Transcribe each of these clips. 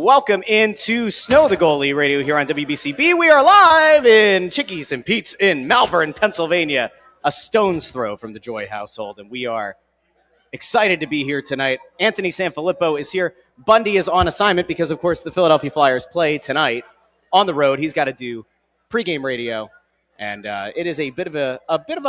Welcome into Snow The Goalie radio here on WBCB. We are live in Chickie's and Pete's in Malvern, Pennsylvania, a stone's throw from the Joy household, and we are excited to be here tonight. Anthony SanFilippo is here. Bundy is on assignment because, of course, the Philadelphia Flyers play tonight on the road. He's got to do pregame radio, and it is a bit of a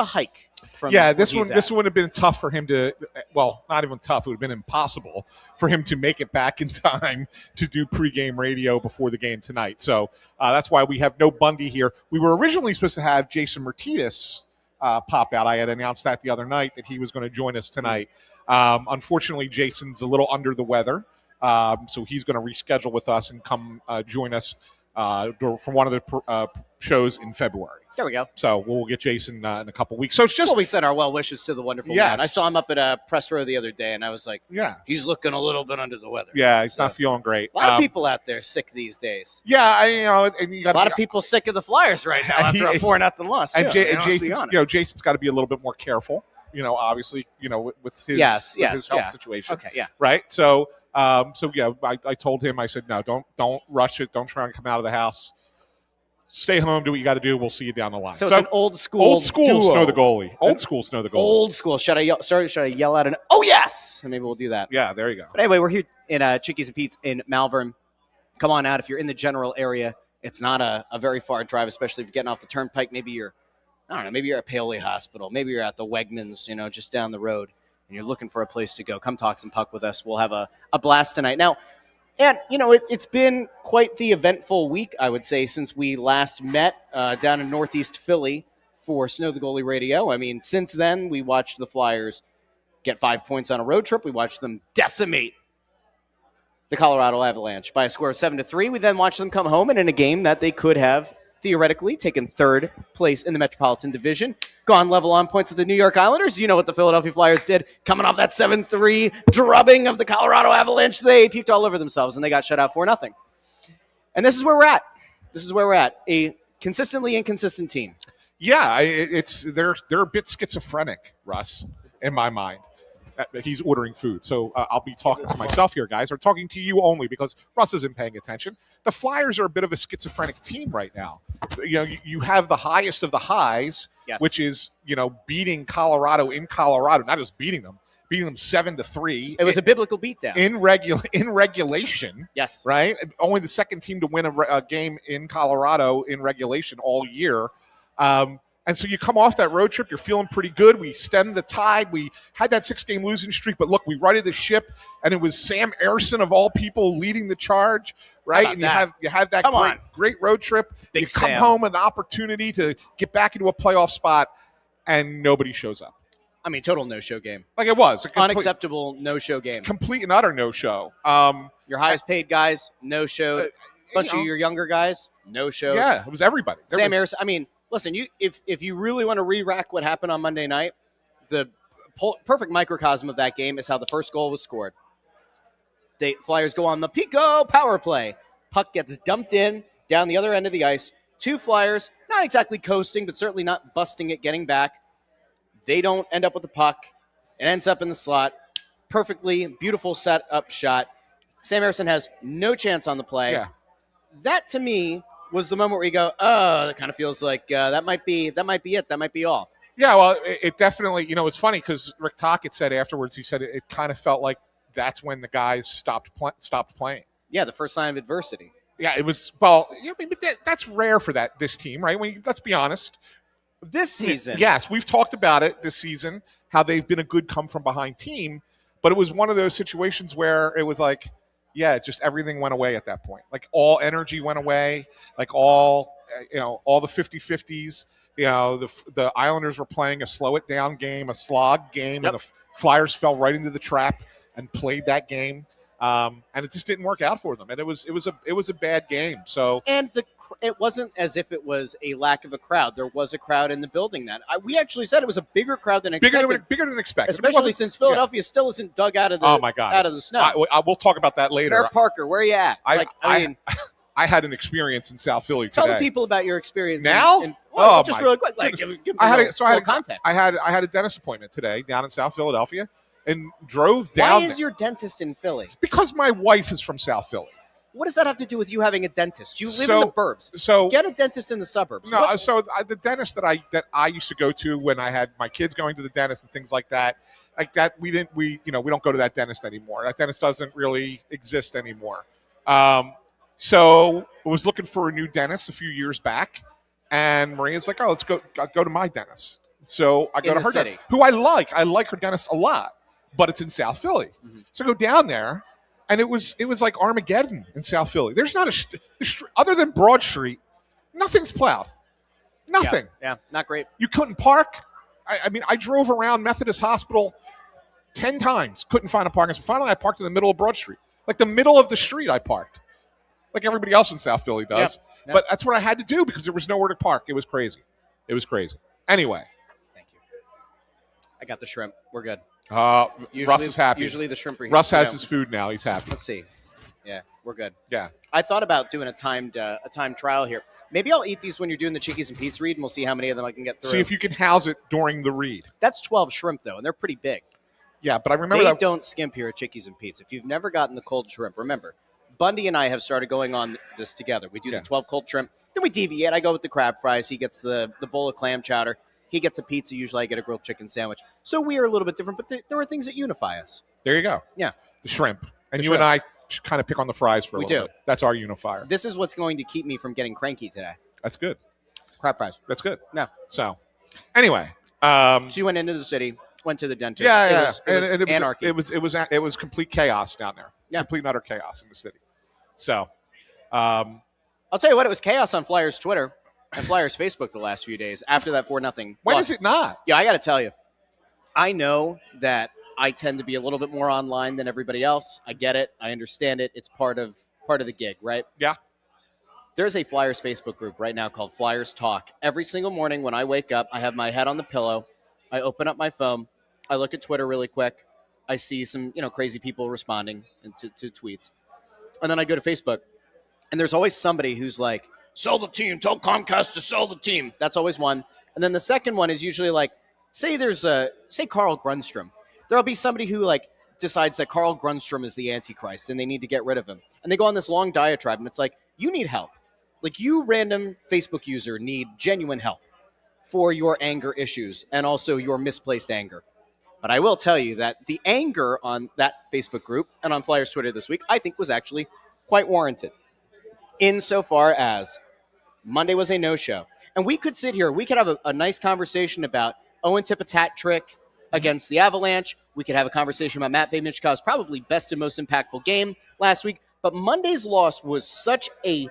hike. This one would have been tough for him to, well, not even tough. It would have been impossible for him to make it back in time to do pregame radio before the game tonight. So that's why we have no Bundy here. We were originally supposed to have Jason Martinez pop out. I had announced that the other night that he was going to join us tonight. Unfortunately, Jason's a little under the weather, so he's going to reschedule with us and come join us from one of the shows in February. There we go. So we'll get Jason in a couple weeks. So it's just we send our well wishes to the wonderful man. I saw him up at a press row the other day, and I was like, "Yeah, he's looking a little bit under the weather." Yeah, he's not feeling great. A lot of people out there sick these days. Yeah, and you got a lot of people sick of the Flyers right now after a 4-0 loss. And Jason's got to be a little bit more careful. Obviously, with his health situation. Okay, yeah, right. So, I told him. I said, no, don't rush it. Don't try and come out of the house. Stay home, do what you got to do. We'll see you down the line. So it's an old school duo. Snow the Goalie. Old school Snow the Goalie. Old school. Should I yell out an "oh yes"? And maybe we'll do that. Yeah, there you go. But anyway, we're here in Chickie's and Pete's in Malvern. Come on out if you're in the general area. It's not a very far drive, especially if you're getting off the turnpike. Maybe you're at Paoli Hospital. Maybe you're at the Wegmans, just down the road, and you're looking for a place to go. Come talk some puck with us. We'll have a blast tonight. Now, and, it's been quite the eventful week, I would say, since we last met down in Northeast Philly for Snow the Goalie Radio. I mean, since then, we watched the Flyers get 5 points on a road trip. We watched them decimate the Colorado Avalanche by a score of 7-3. We then watched them come home and in a game that they could have theoretically taken third place in the Metropolitan Division, gone level on points with the New York Islanders. You know what the Philadelphia Flyers did. Coming off that 7-3 drubbing of the Colorado Avalanche, they puked all over themselves, and they got shut out 4-0. And this is where we're at. A consistently inconsistent team. Yeah, they're a bit schizophrenic, Russ, in my mind. He's ordering food. So I'll be talking to myself here, guys, or talking to you only because Russ isn't paying attention. The Flyers are a bit of a schizophrenic team right now. You have the highest of the highs, yes, which is, beating Colorado in Colorado, not just beating them 7-3. It was a biblical beatdown. In regulation. Yes. Right? Only the second team to win a game in Colorado in regulation all year. And so you come off that road trip, you're feeling pretty good. We stemmed the tide. We had that 6-game losing streak, but look, we righted the ship, and it was Sam Ersson of all people leading the charge, right? And you have that great road trip. Big you come Sam. home, an opportunity to get back into a playoff spot, and nobody shows up. I mean, total no-show game. Like it was. Unacceptable no-show game. Complete and utter no-show. Your highest paid guys, no-show. Bunch of your younger guys, no-show. Yeah, it was everybody. Sam Ersson, listen, if you really want to re-rack what happened on Monday night, the perfect microcosm of that game is how the first goal was scored. The Flyers go on the Pico power play. Puck gets dumped in down the other end of the ice. Two Flyers, not exactly coasting, but certainly not busting it, getting back. They don't end up with the puck. It ends up in the slot. Perfectly beautiful set-up shot. Sam Ersson has no chance on the play. Yeah. That, to me, was the moment where you go, oh, that kind of feels like that might be it. That might be all. Yeah, well, it definitely, it's funny because Rick Tocchet said afterwards, he said it kind of felt like that's when the guys stopped playing. Yeah, the first sign of adversity. Yeah, it was, that's rare for this team, right? Let's be honest. This season. Yes, we've talked about it this season, how they've been a good come-from-behind team, but it was one of those situations where it was like, yeah, just everything went away at that point. Like all energy went away, like all the 50-50s. The Islanders were playing a slow it down game, a slog game, yep, and the Flyers fell right into the trap and played that game. And it just didn't work out for them. And it was a bad game. So it wasn't as if it was a lack of a crowd. There was a crowd in the building then. We actually said it was a bigger crowd than expected. Bigger than expected. Especially since Philadelphia still isn't dug out of the out of the snow. We'll talk about that later. Mayor Parker, where are you at? I had an experience in South Philly today. Tell the people about your experience now. Just really quick. Give I had context. I had a dentist appointment today down in South Philadelphia and drove down. Why is your dentist in Philly? It's because my wife is from South Philly. What does that have to do with you having a dentist? You live in the burbs. So get a dentist in the suburbs. No, the dentist that I used to go to when I had my kids going to the dentist and things like that we don't go to that dentist anymore. That dentist doesn't really exist anymore. So I was looking for a new dentist a few years back, and Maria's like, "Oh, let's go to my dentist." So I go to her dentist, who I like. I like her dentist a lot, but it's in South Philly. Mm-hmm. So I go down there, and it was like Armageddon in South Philly. There's not other than Broad Street, nothing's plowed. Nothing. Yeah, not great. You couldn't park. I mean, I drove around Methodist Hospital 10 times, couldn't find a parking spot. Finally, I parked in the middle of Broad Street. Like the middle of the street I parked. Like everybody else in South Philly does. Yep. But that's what I had to do because there was nowhere to park. It was crazy. Anyway. Thank you. I got the shrimp. We're good. Russ is happy. Usually the shrimp. Russ has his food now. He's happy. Let's see. Yeah, we're good. Yeah. I thought about doing a timed trial here. Maybe I'll eat these when you're doing the Chickies and Pete's read, and we'll see how many of them I can get through. See if you can house it during the read. That's 12 shrimp, though, and they're pretty big. Yeah, but I remember they don't skimp here at Chickies and Pete's. If you've never gotten the cold shrimp, remember, Bundy and I have started going on this together. We do the 12 cold shrimp. Then we deviate. I go with the crab fries. He gets the bowl of clam chowder. He gets a pizza. Usually I get a grilled chicken sandwich. So we are a little bit different, but there are things that unify us. There you go. Yeah. The shrimp. And you and I kind of pick on the fries for a little bit. That's our unifier. This is what's going to keep me from getting cranky today. That's good. Crab fries. That's good. No. So, anyway. So you went into the city, went to the dentist. Yeah. It was anarchy. It was complete chaos down there. Yeah. Complete and utter chaos in the city. So. I'll tell you what, it was chaos on Flyers Twitter and Flyers Facebook the last few days after that 4-0. When is it not? Yeah, I got to tell you. I know that I tend to be a little bit more online than everybody else. I get it. I understand it. It's part of the gig, right? Yeah. There's a Flyers Facebook group right now called Flyers Talk. Every single morning when I wake up, I have my head on the pillow. I open up my phone. I look at Twitter really quick. I see some, crazy people responding to tweets. And then I go to Facebook. And there's always somebody who's like, sell the team. Tell Comcast to sell the team. That's always one. And then the second one is usually like, say Carl Grundstrom. There'll be somebody who decides that Carl Grundstrom is the Antichrist and they need to get rid of him. And they go on this long diatribe and it's like, you need help. Like you random Facebook user need genuine help for your anger issues and also your misplaced anger. But I will tell you that the anger on that Facebook group and on Flyers Twitter this week, I think was actually quite warranted. Insofar as Monday was a no-show. And we could sit here, we could have a nice conversation about Owen Tippett's hat trick against the Avalanche. We could have a conversation about Matt Michkov's probably best and most impactful game last week. But Monday's loss was such a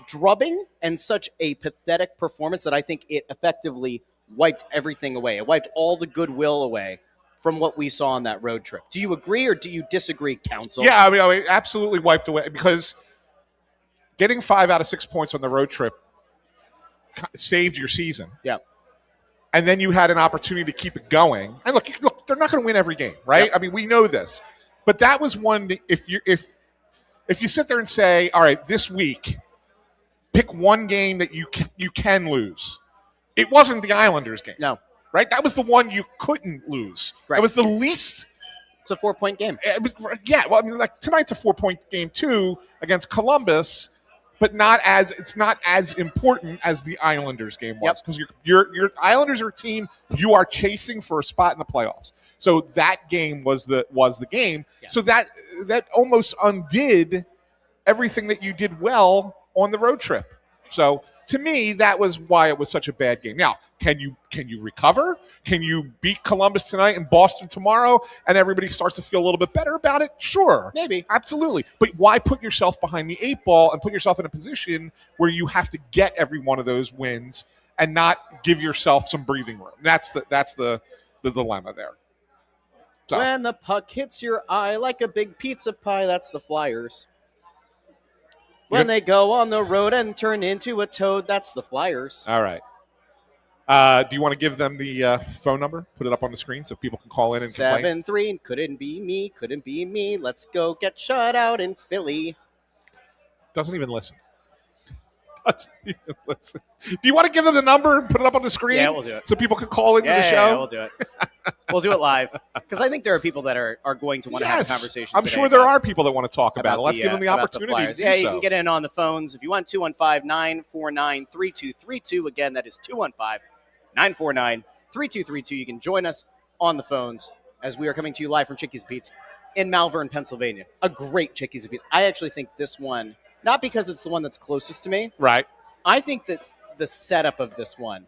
drubbing and such a pathetic performance that I think it effectively wiped everything away. It wiped all the goodwill away from what we saw on that road trip. Do you agree or do you disagree, Counsel? Yeah, I mean, absolutely wiped away because getting 5 out of 6 points on the road trip saved your season. Yeah. And then you had an opportunity to keep it going. And look, they're not going to win every game, right? Yep. I mean, we know this. But that was one that if you sit there and say, all right, this week, pick one game that you can lose. It wasn't the Islanders game. No. Right? That was the one you couldn't lose. Right. It was the least. It's a 4-point game. Well, I mean, tonight's a 4-point game too against Columbus. But it's not as important as the Islanders game was because your Islanders are a team you are chasing for a spot in the playoffs. So that game was the game. Yes. So that almost undid everything that you did well on the road trip. So to me, that was why it was such a bad game. Now, can you recover? Can you beat Columbus tonight and Boston tomorrow and everybody starts to feel a little bit better about it? Sure. Maybe. Absolutely. But why put yourself behind the 8 ball and put yourself in a position where you have to get every one of those wins and not give yourself some breathing room? That's the dilemma there. So. When the puck hits your eye like a big pizza pie, that's the Flyers. When they go on the road and turn into a toad, that's the Flyers. All right. Do you want to give them the phone number? Put it up on the screen so people can call in and complain. 7-3, couldn't be me. Let's go get shut out in Philly. Doesn't even listen. Do you want to give them the number and put it up on the screen? Yeah, we'll do it. So people can call into the show? Yeah, we'll do it. We'll do it live because I think there are people that are going to want to have a conversation. I'm sure there are people that want to talk about it. Let's give them the opportunity to do so. You can get in on the phones if you want. 215-949-3232. Again, that is 215-949-3232. You can join us on the phones as we are coming to you live from Chickie's Pete's in Malvern, Pennsylvania. A great Chickie's Pete's. I actually think this one, not because it's the one that's closest to me. Right. I think that the setup of this one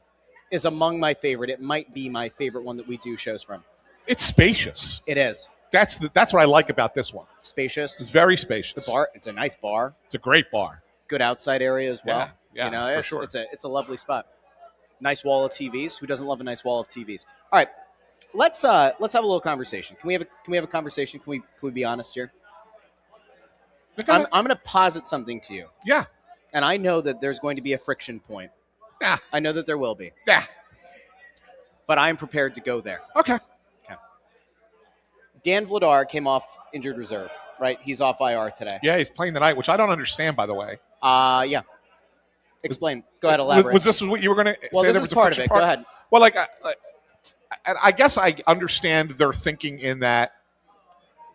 is among my favorite. It might be my favorite one that we do shows from. It's spacious. It is. That's what I like about this one. Spacious. It's very spacious. The bar. It's a nice bar. It's a great bar. Good outside area as well. Yeah, for sure. It's a lovely spot. Nice wall of TVs. Who doesn't love a nice wall of TVs? All right, let's have a little conversation. Can we have a conversation? Can we be honest here? Okay. I'm going to posit something to you. Yeah. And I know that there's going to be a friction point. Yeah. I know that there will be. Yeah. But I'm prepared to go there. Okay. Dan Vladar came off injured reserve, right? He's off IR today. Yeah, he's playing tonight, which I don't understand, by the way. Yeah. Explain. Go ahead, elaborate. Was this what you were going to say? Well, this is part of it. Go ahead. Well, I guess I understand their thinking in that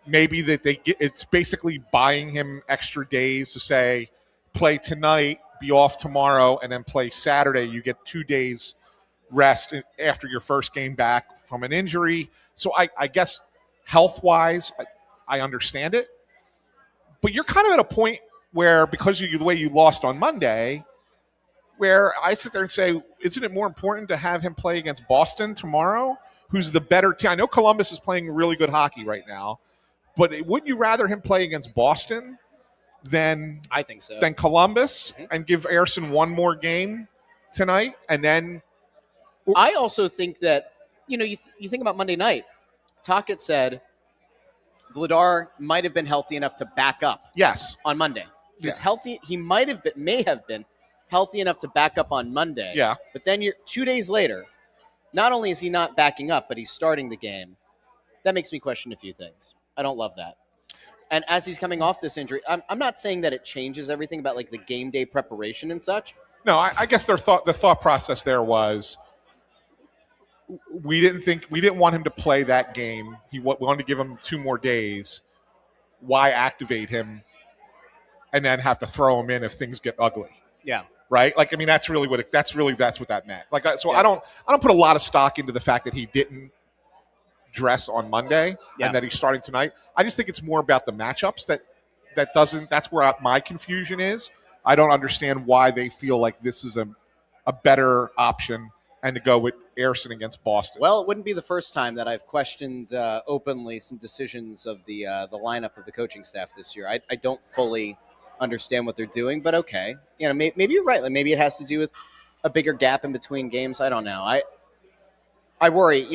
maybe that it's basically buying him extra days to say, play tonight, be off tomorrow, and then play Saturday. You get 2 days rest after your first game back from an injury. So I guess health-wise, I understand it. But you're kind of at a point where, because of the way you lost on Monday, where I sit there and say, isn't it more important to have him play against Boston tomorrow, who's the better team? I know Columbus is playing really good hockey right now, but wouldn't you rather him play against Boston than I think so. Than Columbus and give Ersson one more game tonight? And then I also think that, you think about Monday night. Tocchet said Vladar might have been healthy enough to back up. Yes. On Monday. He was healthy. He may have been healthy enough to back up on Monday. Yeah. But then 2 days later, not only is he not backing up, but he's starting the game. That makes me question a few things. I don't love that. And as he's coming off this injury, I'm not saying that it changes everything about like the game day preparation and such. No, I guess the thought process there was we didn't want him to play that game. We wanted to give him 2 more days. Why activate him and then have to throw him in if things get ugly? Yeah. Right? Like, I mean, that's what that meant. Like, so yeah. I don't put a lot of stock into the fact that he didn't dress on Monday and that he's starting tonight. I just think it's more about the matchups that's where my confusion is. I don't understand why they feel like this is a better option and to go with Ersson against Boston. Well, it wouldn't be the first time that I've questioned openly some decisions of the lineup of the coaching staff this year. I don't fully understand what they're doing, but okay. Maybe you're right. Like, maybe it has to do with a bigger gap in between games. I don't know. I worry.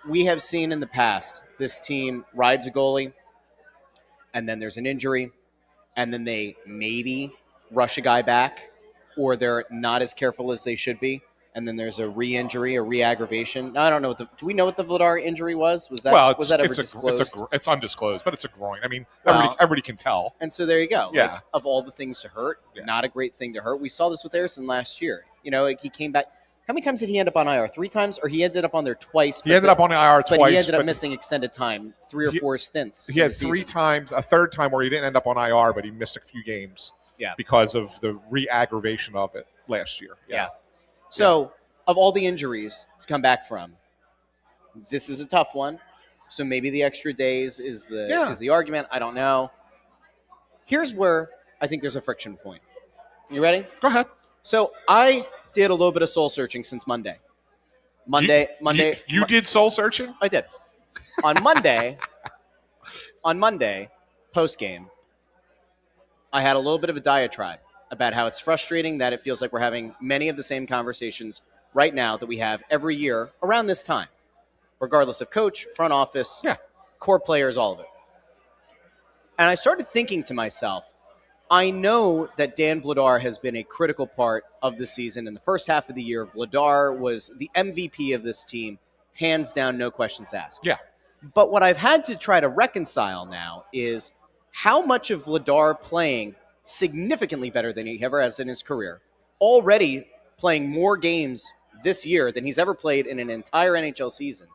We have seen in the past this team rides a goalie, and then there's an injury, and then they maybe rush a guy back, or they're not as careful as they should be, and then there's a re-injury, a re-aggravation. I don't know. Do we know what the Vladar injury was? Was that ever disclosed? It's undisclosed, but it's a groin. I mean, everybody can tell. And so there you go. Yeah. Like, of all the things to hurt, not a great thing to hurt. We saw this with Ersson last year. He came back. How many times did he end up on IR? 3 times? Or he ended up on there twice? He ended up on IR twice. But he ended up missing extended time, 3 or 4 stints. He had 3 times, a third time where he didn't end up on IR, but he missed a few games because of the re-aggravation of it last year. Yeah. So, of all the injuries to come back from, this is a tough one. So maybe the extra days is the argument. I don't know. Here's where I think there's a friction point. You ready? Go ahead. So I did a little bit of soul searching since Monday. You did soul searching? I did. On Monday, post game, I had a little bit of a diatribe about how it's frustrating that it feels like we're having many of the same conversations right now that we have every year around this time, regardless of coach, front office, core players, all of it. And I started thinking to myself, I know that Dan Vladar has been a critical part of the season. In the first half of the year, Vladar was the MVP of this team, hands down, no questions asked. Yeah. But what I've had to try to reconcile now is how much of Vladar playing significantly better than he ever has in his career, already playing more games this year than he's ever played in an entire NHL season,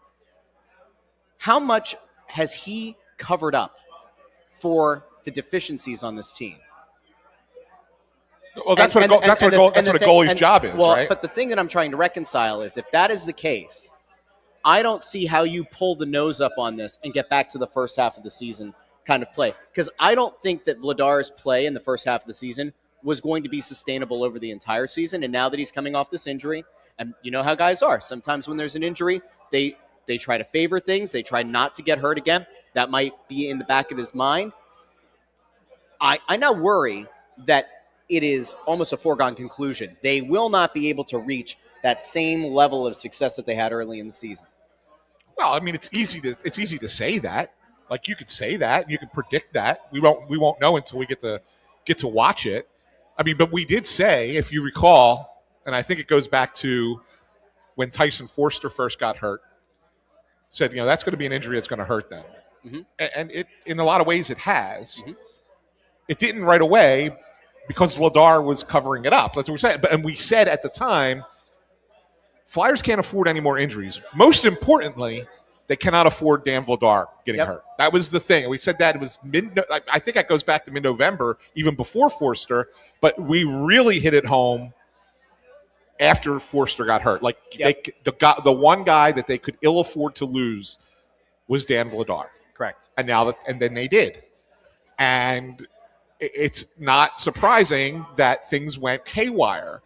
how much has he covered up for the deficiencies on this team? Well, that's what a goalie's job is, right? But the thing that I'm trying to reconcile is if that is the case, I don't see how you pull the nose up on this and get back to the first half of the season kind of play. Because I don't think that Vladar's play in the first half of the season was going to be sustainable over the entire season. And now that he's coming off this injury, and you know how guys are. Sometimes when there's an injury, they try to favor things. They try not to get hurt again. That might be in the back of his mind. I now worry that it is almost a foregone conclusion. They will not be able to reach that same level of success that they had early in the season. Well, I mean, it's easy to say that. Like, you could say that, you could predict that. We won't know until we get to watch it. I mean, but we did say, if you recall, and I think it goes back to when Tyson Forster first got hurt, said, that's going to be an injury that's going to hurt them. Mm-hmm. And it, in a lot of ways, it has. Mm-hmm. It didn't right away because Vladar was covering it up. That's what we said. And we said at the time, Flyers can't afford any more injuries. Most importantly, they cannot afford Dan Vladar getting hurt. That was the thing. We said that it was I think that goes back to mid-November, even before Forster. But we really hit it home after Forster got hurt. Like, the one guy that they could ill afford to lose was Dan Vladar. Correct. And then they did. And it's not surprising that things went haywire.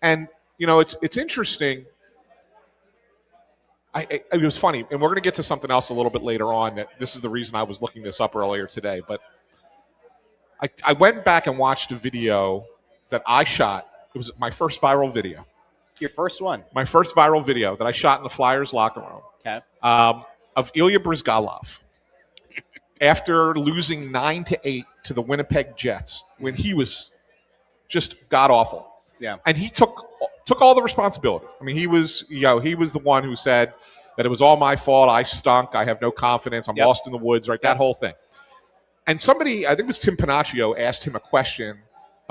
And, it's interesting. It was funny, and we're going to get to something else a little bit later on. That this is the reason I was looking this up earlier today. But I went back and watched a video that I shot. It was my first viral video. Your first one? My first viral video that I shot in the Flyers locker room. Okay. Of Ilya Bryzgalov after losing 9-8 to the Winnipeg Jets when he was just god awful. Yeah. And he took all the responsibility. I mean, he was the one who said that it was all my fault. I stunk. I have no confidence. I'm lost in the woods, right? That whole thing. And somebody, I think it was Tim Panaccio, asked him a question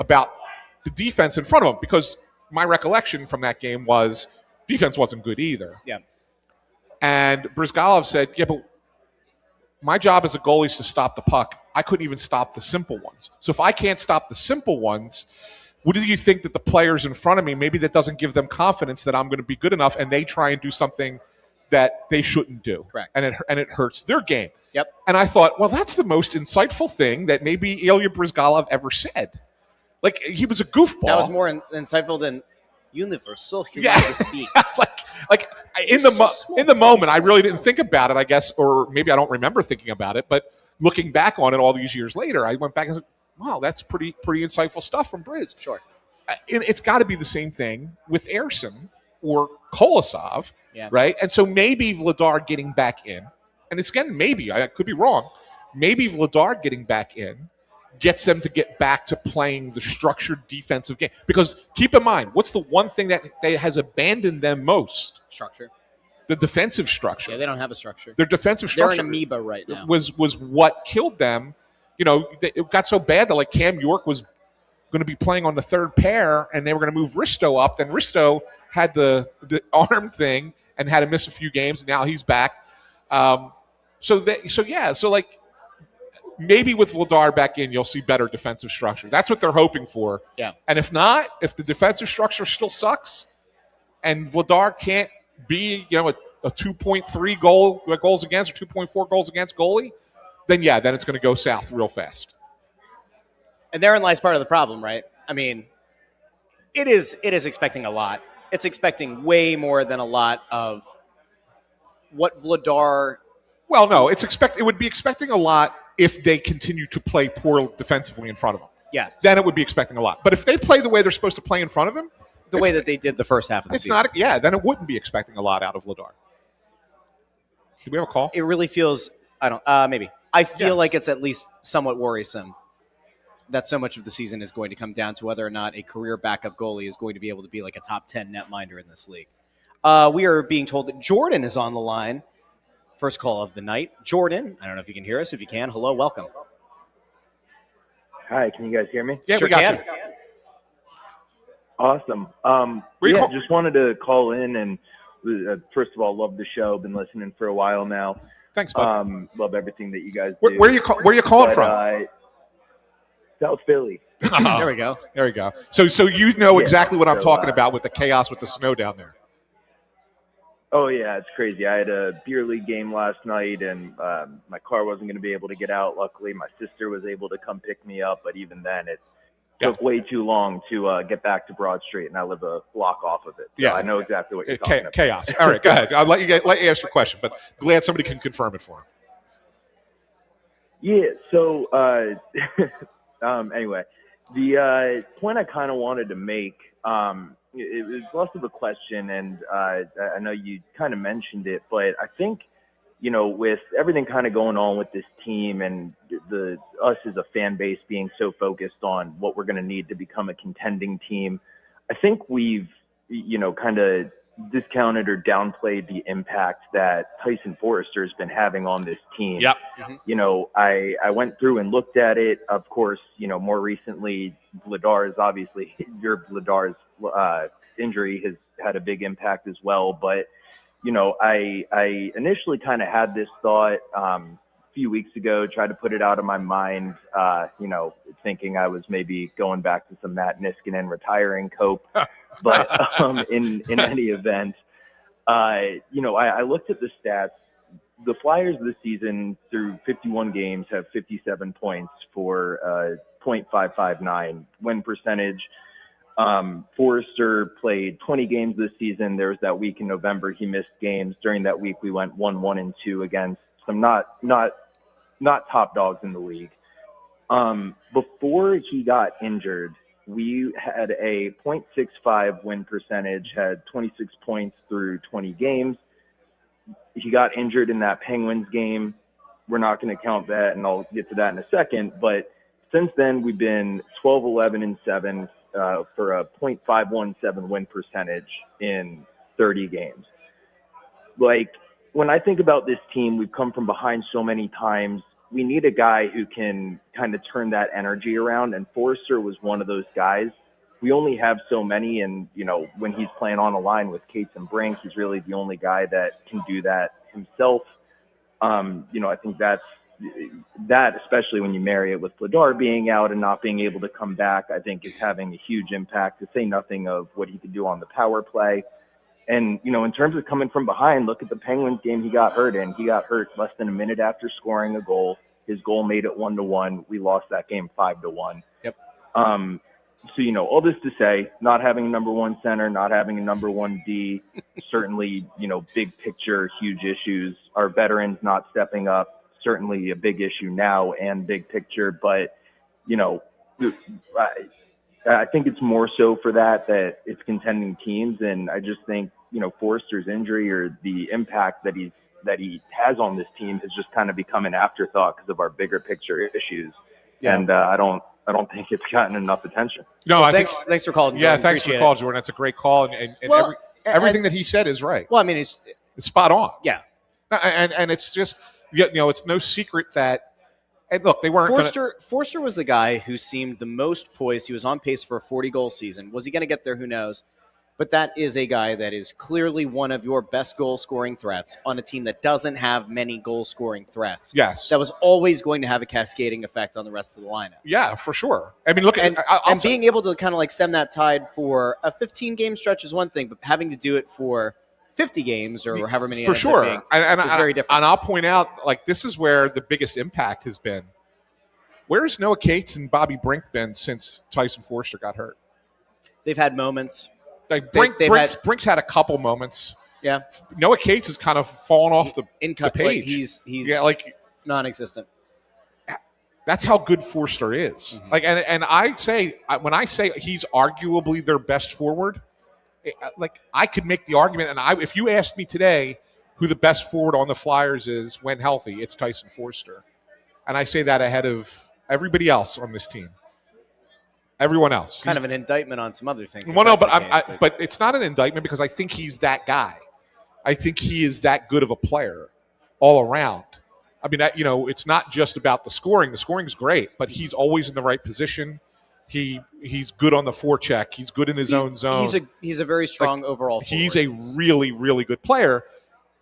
about the defense in front of him, because my recollection from that game was defense wasn't good either. Yeah. And Bryzgalov said, but my job as a goalie is to stop the puck. I couldn't even stop the simple ones. So if I can't stop the simple ones, what do you think that the players in front of me, maybe that doesn't give them confidence that I'm going to be good enough, and they try and do something that they shouldn't do. Correct. And it hurts their game. Yep. And I thought, well, that's the most insightful thing that maybe Ilya Bryzgalov ever said. Like, he was a goofball. That was more insightful than universal humanity speak. like in the moment, I really didn't think about it, I guess, or maybe I don't remember thinking about it. But looking back on it all these years later, I went back and said, wow, that's pretty insightful stuff from Briz. Sure. It's got to be the same thing with Ersson or Kolosov, right? And so maybe Vladar getting back in, and it's again, maybe, I could be wrong, maybe Vladar getting back in gets them to get back to playing the structured defensive game. Because keep in mind, what's the one thing that has abandoned them most? Structure. The defensive structure. Yeah, they don't have a structure. Their defensive structure. They're an amoeba right now. Was what killed them. It got so bad that, like, Cam York was going to be playing on the third pair, and they were going to move Risto up. Then Risto had the arm thing and had to miss a few games, and now he's back. So like, maybe with Vladar back in, you'll see better defensive structure. That's what they're hoping for. Yeah. And if not, if the defensive structure still sucks, and Vladar can't be, a 2.3 goals against or 2.4 goals against goalie, then it's going to go south real fast. And therein lies part of the problem, right? I mean, it is expecting a lot. It's expecting way more than a lot of what Vladar. Well, no, it would be expecting a lot if they continue to play poor defensively in front of him. Yes. Then it would be expecting a lot. But if they play the way they're supposed to play in front of him, the way that they did the first half of the season. Then it wouldn't be expecting a lot out of Vladar. Do we have a call? It really feels, maybe. I feel like it's at least somewhat worrisome that so much of the season is going to come down to whether or not a career backup goalie is going to be able to be like a top 10 netminder in this league. We are being told that Jordan is on the line. First call of the night. Jordan, I don't know if you can hear us. If you can, hello, welcome. Hi, can you guys hear me? Yeah, sure, we got you. Awesome. Just wanted to call in and first of all, love the show. Been listening for a while now. Thanks, bud. Love everything that you guys do. Where are you calling from? South Philly. There we go. There we go. So you know exactly what I'm talking about with the chaos with the snow down there. Oh, yeah, it's crazy. I had a beer league game last night, and my car wasn't going to be able to get out. Luckily, my sister was able to come pick me up, but even then, it took way too long to get back to Broad Street, and I live a block off of it. So I know exactly what you're talking about. Chaos. All right, go ahead. I'll let you ask your question, but glad somebody can confirm it for him. Yeah, so anyway, the point I kind of wanted to make, it was less of a question, and I know you kind of mentioned it, but I think, with everything kind of going on with this team and us as a fan base being so focused on what we're going to need to become a contending team, I think we've, kind of discounted or downplayed the impact that Tyson Forrester has been having on this team. Yep. Mm-hmm. I went through and looked at it. Of course, more recently, Vladar's injury has had a big impact as well. But, I initially kind of had this thought a few weeks ago, tried to put it out of my mind, thinking I was maybe going back to some Matt Niskanen retiring cope. But in any event, I looked at the stats. The Flyers this season through 51 games have 57 points for .559 win percentage. Forrester played 20 games this season. There was that week in November he missed games. During that week, we went 1-1-2 against some not top dogs in the league. Before he got injured, we had a .65 win percentage, had 26 points through 20 games. He got injured in that Penguins game. We're not going to count that, and I'll get to that in a second. But since then, we've been 12-11-7 for a .517 win percentage in 30 games. Like, when I think about this team, we've come from behind so many times. We need a guy who can kind of turn that energy around, and Forrester was one of those guys. We only have so many, and, when he's playing on a line with Cates and Brink, he's really the only guy that can do that himself. I think that, especially when you marry it with Vladar being out and not being able to come back, I think is having a huge impact, to say nothing of what he could do on the power play. And, in terms of coming from behind, look at the Penguins game he got hurt in. He got hurt less than a minute after scoring a goal. His goal made it 1-1. We lost that game 5-1. Yep. So, all this to say, not having a number one center, not having a number one D, certainly, big picture, huge issues. Our veterans not stepping up, certainly a big issue now and big picture. But, I think it's more so for that it's contending teams. And I just think, Forrester's injury or the impact that he has on this team has just kind of become an afterthought because of our bigger picture issues. Yeah. And I don't think it's gotten enough attention. No, thanks for calling. Yeah, thanks for calling, Jordan. That's a great call, and everything that he said is right. Well, I mean, it's spot on. Yeah, and it's just it's no secret that. And look, they weren't. Forster was the guy who seemed the most poised. He was on pace for a 40-goal season. Was he going to get there? Who knows? But that is a guy that is clearly one of your best goal-scoring threats on a team that doesn't have many goal-scoring threats. Yes. That was always going to have a cascading effect on the rest of the lineup. Yeah, for sure. I mean, look, and being able to kind of like stem that tide for a 15-game stretch is one thing, but having to do it for 50 games or however many for sure is very different. And I'll point out, like, this is where the biggest impact has been. Where's Noah Cates and Bobby Brink been since Tyson Forrester got hurt? They've had moments. Like Brink's had a couple moments. Yeah. Noah Cates has kind of fallen off the page. Like he's non-existent. That's how good Forster is. Mm-hmm. Like, and when I say he's arguably their best forward, like, I could make the argument, and if you asked me today who the best forward on the Flyers is when healthy, it's Tyson Forster, and I say that ahead of everybody else on this team. Everyone else. Kind of an indictment on some other things. Well, no, but it's not an indictment because I think he's that guy. I think he is that good of a player all around. I mean, it's not just about the scoring. The scoring's great, but he's always in the right position. He's good on the forecheck. He's good in his own zone. He's a very strong overall forward. He's a really, really good player,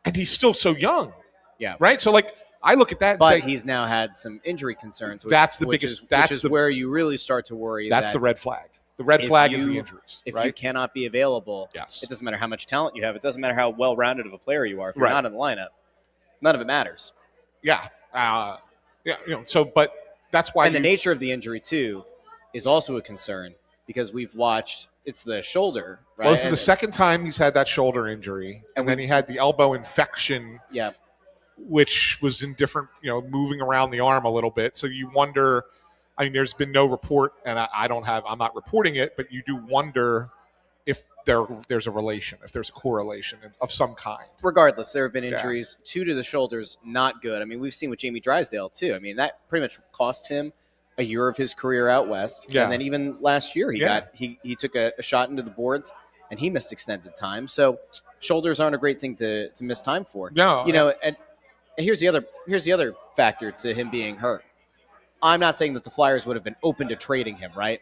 and he's still so young. Yeah. Right? So, like, I look at that and but say, he's now had some injury concerns. Which is where you really start to worry. That's the red flag. The red flag is the injuries. If right? you cannot be available, yes. It doesn't matter how much talent you have. It doesn't matter how well-rounded of a player you are. If you're right. not in the lineup, none of it matters. Yeah. Yeah. So, but that's why. And the nature of the injury, too, is also a concern because we've watched it's the shoulder, right? Well, this is the second time he's had that shoulder injury. And then he had the elbow infection. Yeah. Which was in different, moving around the arm a little bit. So you wonder, I mean, there's been no report, and I'm not reporting it, but you do wonder if there's a relation, if there's a correlation of some kind. Regardless, there have been injuries. 2 to the shoulders, not good. I mean, we've seen with Jamie Drysdale, too. I mean, that pretty much cost him a year of his career out west. Yeah. And then even last year, he took a shot into the boards, and he missed extended time. So shoulders aren't a great thing to miss time for. No. And here's the other factor to him being hurt. I'm not saying that the Flyers would have been open to trading him, right?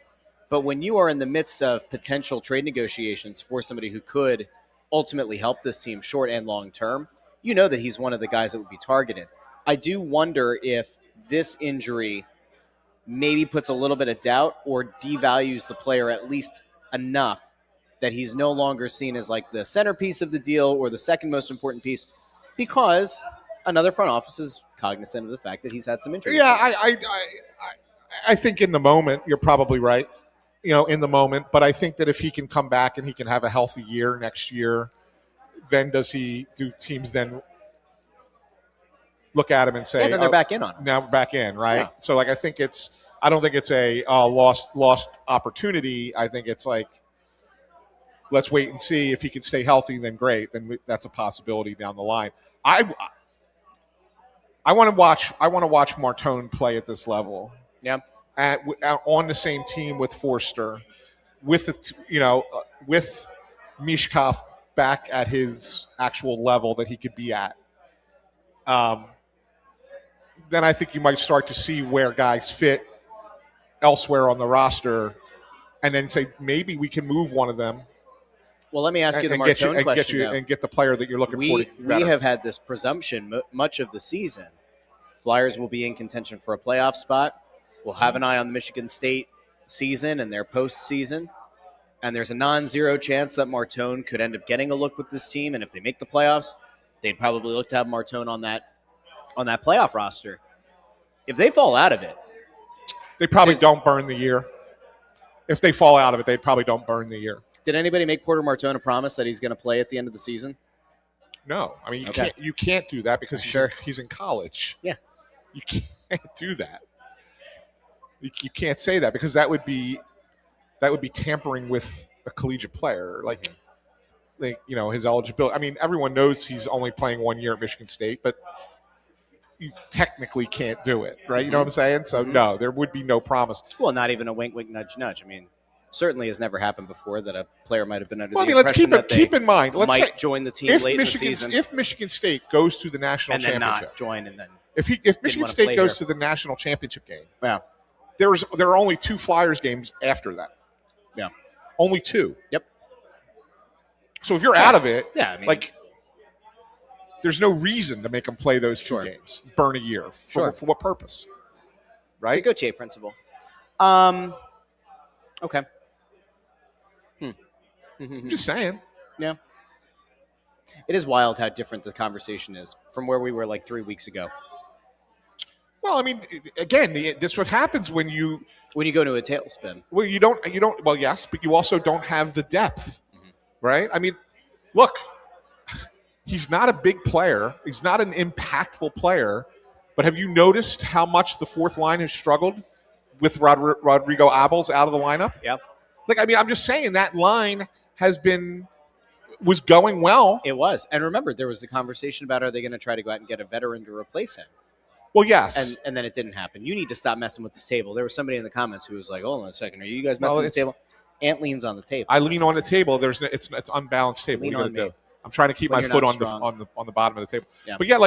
But when you are in the midst of potential trade negotiations for somebody who could ultimately help this team short and long term, you know that he's one of the guys that would be targeted. I do wonder if this injury maybe puts a little bit of doubt or devalues the player at least enough that he's no longer seen as like the centerpiece of the deal or the second most important piece because another front office is cognizant of the fact that he's had some injuries. Yeah, I think in the moment you're probably right. In the moment, but I think that if he can come back and he can have a healthy year next year, then do teams then look at him and say, then they're back in on him. Now we're back in, right? Yeah. So like I don't think it's a lost opportunity. I think it's like, let's wait and see if he can stay healthy. Then great, then that's a possibility down the line. I want to watch Martone play at this level. Yeah. On the same team with Forster, with Mishkov back at his actual level that he could be at. Then I think you might start to see where guys fit elsewhere on the roster, and then say maybe we can move one of them. Well, let me ask you the Martone question. And get the player that you're looking for. We have had this presumption much of the season. Flyers will be in contention for a playoff spot. We'll have an eye on the Michigan State season and their postseason. And there's a non-zero chance that Martone could end up getting a look with this team. And if they make the playoffs, they'd probably look to have Martone on that playoff roster. If they fall out of it, they probably don't burn the year. If they fall out of it, they probably don't burn the year. Did anybody make Porter Martone a promise that he's going to play at the end of the season? No. I mean, you can't do that because he's in college. Yeah. You can't do that. You can't say that because that would be tampering with a collegiate player, like his eligibility. I mean, everyone knows he's only playing 1 year at Michigan State, but you technically can't do it, right? You know what I'm saying? So no, there would be no promise. Well, not even a wink, wink, nudge, nudge. I mean, certainly has never happened before that a player might have been under the impression that they keep in mind. Let's might join the team late in the season. If Michigan State goes to the national and then championship, not join, and then if Michigan State goes to the national championship game, yeah. There are only 2 Flyers games after that. Yeah. Only 2. Yep. So if you're out of it, I mean, there's no reason to make them play those 2 games. Burn a year. For what purpose? Right? The Gauthier principle. Okay. I'm just saying. Yeah. It is wild how different the conversation is from where we were like 3 weeks ago. Well, I mean, again, this is what happens when you go to a tailspin. Well, you don't. Well, yes, but you also don't have the depth, right? I mean, look, he's not a big player. He's not an impactful player. But have you noticed how much the fourth line has struggled with Rodrigo Abels out of the lineup? Yep. Like, I mean, I'm just saying that line was going well. It was, and remember, there was a conversation about are they going to try to go out and get a veteran to replace him? Well, yes. And then it didn't happen. You need to stop messing with this table. There was somebody in the comments who was like, hold on a second. Are you guys messing with the table? Ant leans on the table. I lean on the table. It's unbalanced table. Lean what are on you me. do? I'm trying to keep my foot on the bottom of the table. Yeah. But yeah,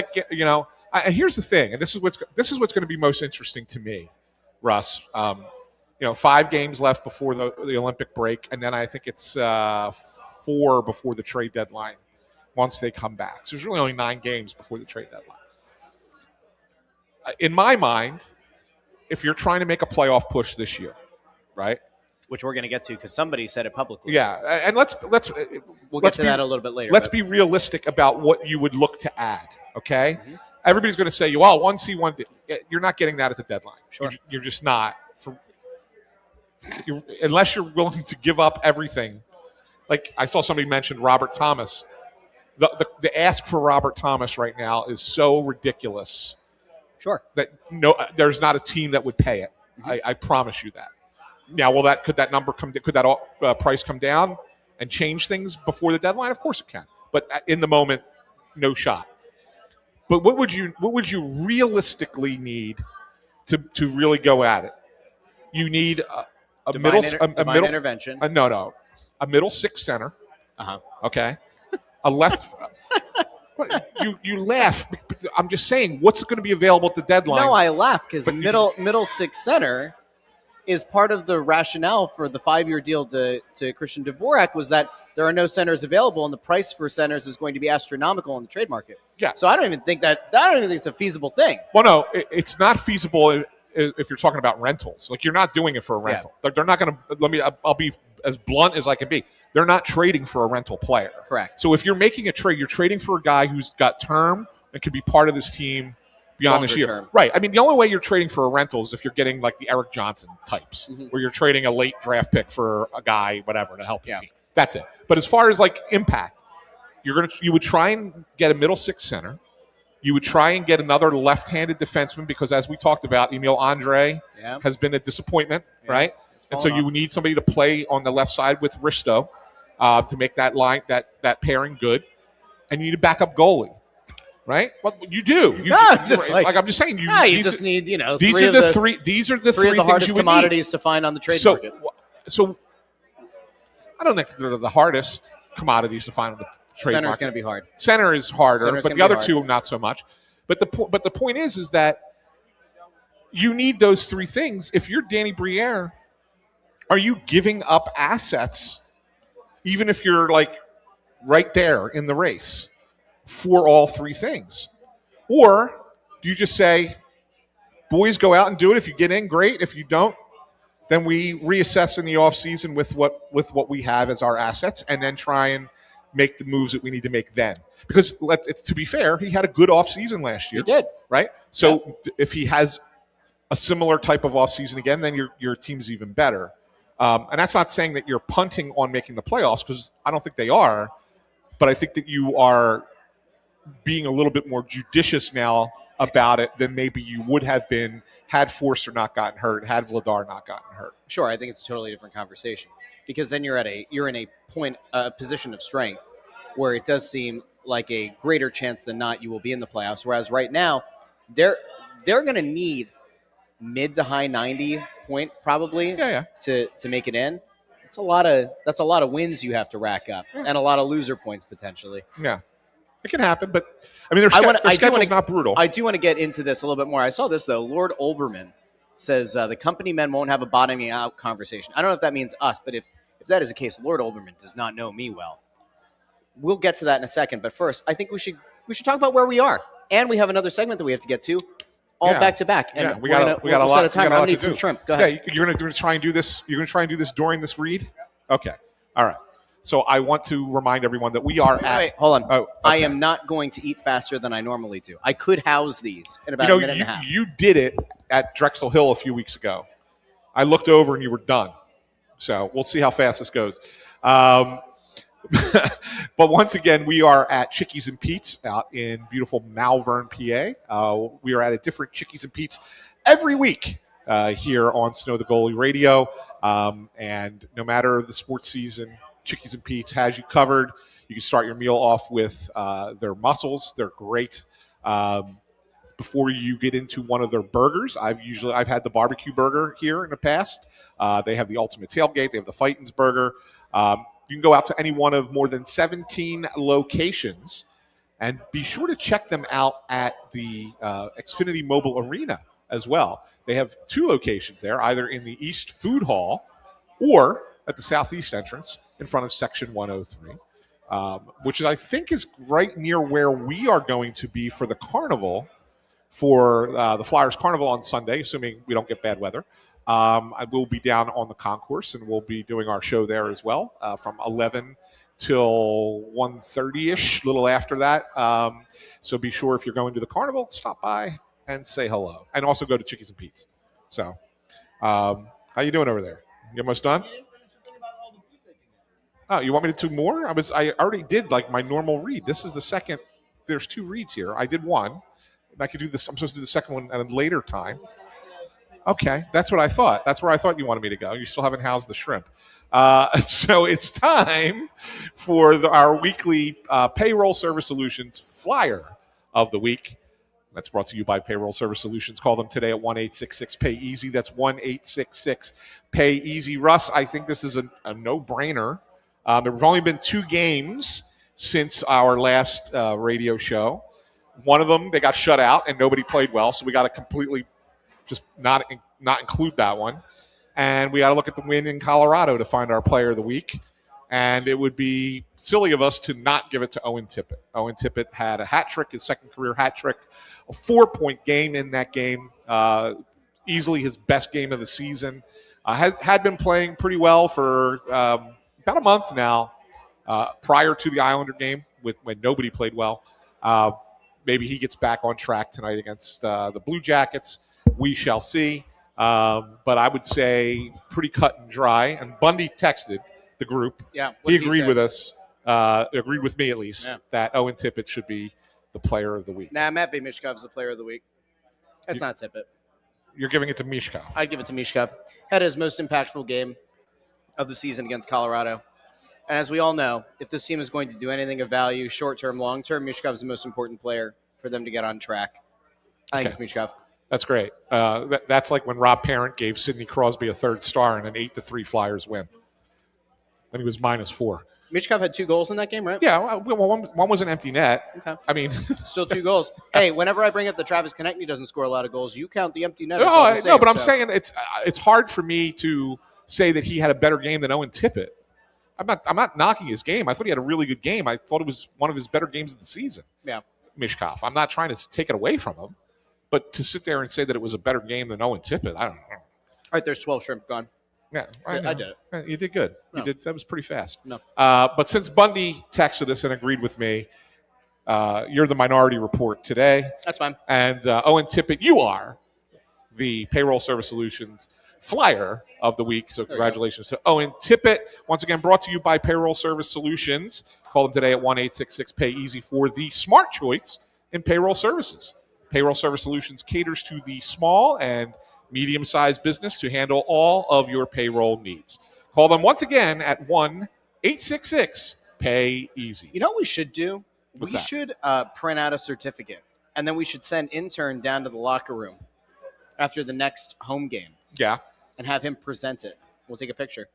and here's the thing, and this is what's going to be most interesting to me, Russ. 5 games left before the Olympic break, and then I think it's 4 before the trade deadline once they come back. So there's really only 9 games before the trade deadline. in my mind, if you're trying to make a playoff push this year, right? Which we're going to get to because somebody said it publicly. Yeah, and let's we'll get to that a little bit later. Let's be realistic about what you would look to add. Okay, everybody's going to say, "Well, 1C, 1." You're not getting that at the deadline. Sure, you're just not. Unless you're willing to give up everything. Like I saw somebody mentioned Robert Thomas. The ask for Robert Thomas right now is so ridiculous. Sure, that there's not a team that would pay it. I promise you that. Now, could that number could that price come down and change things before the deadline? Of course it can. But in the moment, no shot. But what would you realistically need to really go at it? You need a middle intervention. A middle six center. Okay. A left. You laugh. I'm just saying, what's going to be available at the deadline? No, I laugh because middle six center is part of the rationale for the 5-year deal to Christian Dvorak was that there are no centers available and the price for centers is going to be astronomical in the trade market. Yeah. So I don't even think it's a feasible thing. Well, no, it's not feasible if you're talking about rentals. Like, you're not doing it for a rental. Yeah. They're not going to. I'll be as blunt as I can be. They're not trading for a rental player. Correct. So if you're making a trade, you're trading for a guy who's got term and can be part of this team beyond this year. Term. Right. I mean, the only way you're trading for a rental is if you're getting like the Eric Johnson types, where you're trading a late draft pick for a guy, whatever, to help the team. That's it. But as far as like impact, you would try and get a middle six center. You would try and get another left-handed defenseman because, as we talked about, Emil Andre has been a disappointment, right? And so you need somebody to play on the left side with Risto to make that line, that pairing good. And you need a backup goalie, right? Well, you do. I'm just saying. You just need These are the three. These are the three of the hardest commodities to find on the trade market. So I don't think they're the hardest commodities to find on the trade Center market. is going to be hard. Center is harder, but the other two not so much. But the point is that you need those three things. If you're Danny Briere, are you giving up assets, even if you're like right there in the race, for all three things? Or do you just say, boys, go out and do it? If you get in, great. If you don't, then we reassess in the offseason with what we have as our assets and then try and make the moves that we need to make then. Because to be fair, he had a good offseason last year. He did. Right? So if he has a similar type of offseason again, then your team's even better. And that's not saying that you're punting on making the playoffs, because I don't think they are. But I think that you are being a little bit more judicious now about it than maybe you would have been had Forster not gotten hurt, had Vladar not gotten hurt. Sure, I think it's a totally different conversation, because then you're in a position of strength where it does seem like a greater chance than not you will be in the playoffs. Whereas right now, they're going to need mid to high 90 point probably to make it in. That's a lot of wins you have to rack up and a lot of loser points potentially. Yeah. It can happen, but I mean, their schedule's not brutal. I do want to get into this a little bit more. I saw this, though. Lord Olbermann says the company men won't have a bottoming out conversation. I don't know if that means us, but if that is the case, Lord Olbermann does not know me well. We'll get to that in a second, but first, I think we should talk about where we are, and we have another segment that we have to get to, all back to back. And we got a lot of time. I'm gonna need some shrimp. Go ahead. Yeah, you're gonna try and do this. You're gonna try and do this during this read. Okay. All right. So I want to remind everyone that we are at. Wait, hold on. Oh, okay. I am not going to eat faster than I normally do. I could house these in about a minute and a half. You did it at Drexel Hill a few weeks ago. I looked over and you were done. So we'll see how fast this goes. But once again, we are at Chickies and Pete's out in beautiful Malvern, PA. We are at a different Chickies and Pete's every week here on Snow the Goalie Radio. And no matter the sports season, Chickies and Pete's has you covered. You can start your meal off with their mussels. They're great. Before you get into one of their burgers, I've had the barbecue burger here in the past. They have the ultimate tailgate. They have the Fightins burger. You can go out to any one of more than 17 locations, and be sure to check them out at the Xfinity Mobile Arena as well. They have 2 locations there, either in the East Food Hall or at the Southeast entrance in front of Section 103, which I think is right near where we are going to be for the carnival for the Flyers Carnival on Sunday, assuming we don't get bad weather. I will be down on the concourse, and we'll be doing our show there as well from 11 till 1:30-ish, a little after that. So be sure if you're going to the Carnival, stop by and say hello. And also go to Chickies and Pete's. So how you doing over there? You almost done? Oh, you want me to do more? I already did like my normal read. This is the second. There's 2 reads here. I did one. And I could do this. I'm supposed to do the second one at a later time. Okay, that's what I thought. That's where I thought you wanted me to go. You still haven't housed the shrimp. So it's time for our weekly Payroll Service Solutions Flyer of the Week. That's brought to you by Payroll Service Solutions. Call them today at 1-866-PAY-EASY. That's 1-866-PAY-EASY. Russ, I think this is a no-brainer. There have only been 2 games since our last radio show. One of them, they got shut out and nobody played well, so we got to completely just not include that one. And we got to look at the win in Colorado to find our player of the week. And it would be silly of us to not give it to Owen Tippett. Owen Tippett had a hat trick, his second career hat trick, a 4-point game in that game, easily his best game of the season. Had been playing pretty well for about a month now prior to the Islander game when nobody played well. Maybe he gets back on track tonight against the Blue Jackets. We shall see. But I would say pretty cut and dry. And Bundy texted the group. Yeah, he agreed with us, agreed with me at least, that Owen Tippett should be the player of the week. Nah, Matvei Michkov is the player of the week. That's not Tippett. You're giving it to Michkov. I'd give it to Michkov. Had his most impactful game of the season against Colorado. And as we all know, if this team is going to do anything of value, short-term, long-term, Michkov is the most important player for them to get on track. I think it's Michkov. That's great. That's like when Rob Parent gave Sidney Crosby a 3rd star in an 8-3 Flyers win. When he was -4. Michkov had 2 goals in that game, right? Yeah, well, one was an empty net. Okay. I mean, still 2 goals. Hey, whenever I bring up the Travis Konechny doesn't score a lot of goals, you count the empty net. No, but I'm saying it's hard for me to say that he had a better game than Owen Tippett. I'm not knocking his game. I thought he had a really good game. I thought it was one of his better games of the season. Yeah, Michkov. I'm not trying to take it away from him, but to sit there and say that it was a better game than Owen Tippett, I don't know. All right, there's 12 shrimp gone. Yeah, I did it. You did good. No. You did. That was pretty fast. No. But since Bundy texted us and agreed with me, you're the minority report today. That's fine. And Owen Tippett, you are the Payroll Service Solutions Flyer of the Week. So congratulations to Owen Tippett. Once again, brought to you by Payroll Service Solutions. Call them today at 1-866-PAY-EASY for the smart choice in payroll services. Payroll Service Solutions caters to the small and medium-sized business to handle all of your payroll needs. Call them once again at 1-866-PAY-EASY. You know what we should do? What's we that? should print out a certificate, and then we should send intern down to the locker room after the next home game. Yeah. And have him present it. We'll take a picture.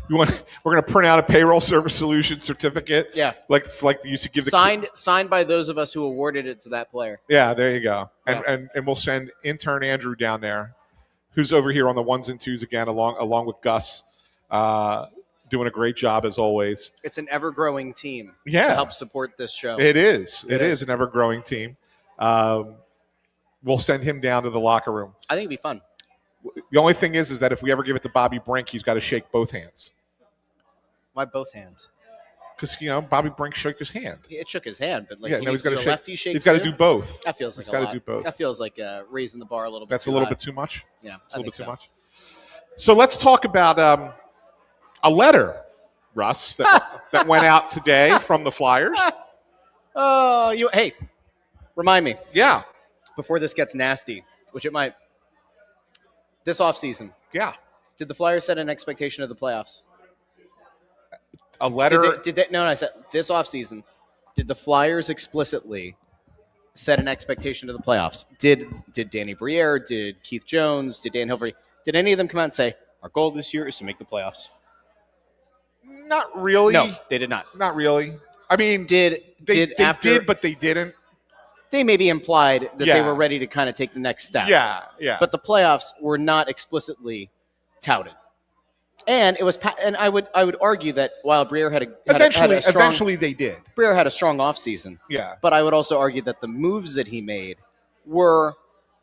You want? We're going to print out a Payroll Service Solutions certificate. Yeah. Like you used to give the signed by those of us who awarded it to that player. Yeah, there you go. And we'll send intern Andrew down there, who's over here on the 1s and 2s again, along with Gus, doing a great job as always. It's an ever-growing team. Yeah. To help support this show. It is. It is an ever-growing team. We'll send him down to the locker room. I think it'd be fun. The only thing is that if we ever give it to Bobby Brink, he's got to shake both hands. Why both hands? Because Bobby Brink shook his hand. It shook his hand, but he's got to lefty shake. He's got to do both. That feels like he's got to do both. That feels like raising the bar a little bit. That's a little bit too much. Yeah, it's a little bit too much. So let's talk about a letter, Russ, that went out today from the Flyers. Hey, remind me. Yeah. Before this gets nasty, which it might. This offseason. Yeah. Did the Flyers set an expectation of the playoffs? A letter? Did they, no, I said this offseason. Did the Flyers explicitly set an expectation of the playoffs? Did Danny Briere, did Keith Jones, did Dan Hilferty, did any of them come out and say, our goal this year is to make the playoffs? Not really. No, they did not. Not really. I mean, they did, but they didn't. They maybe implied that they were ready to kind of take the next step. Yeah. But the playoffs were not explicitly touted. And it was, and I would argue that while Briere had a Eventually they did. Briere had a strong offseason. Yeah. But I would also argue that the moves that he made were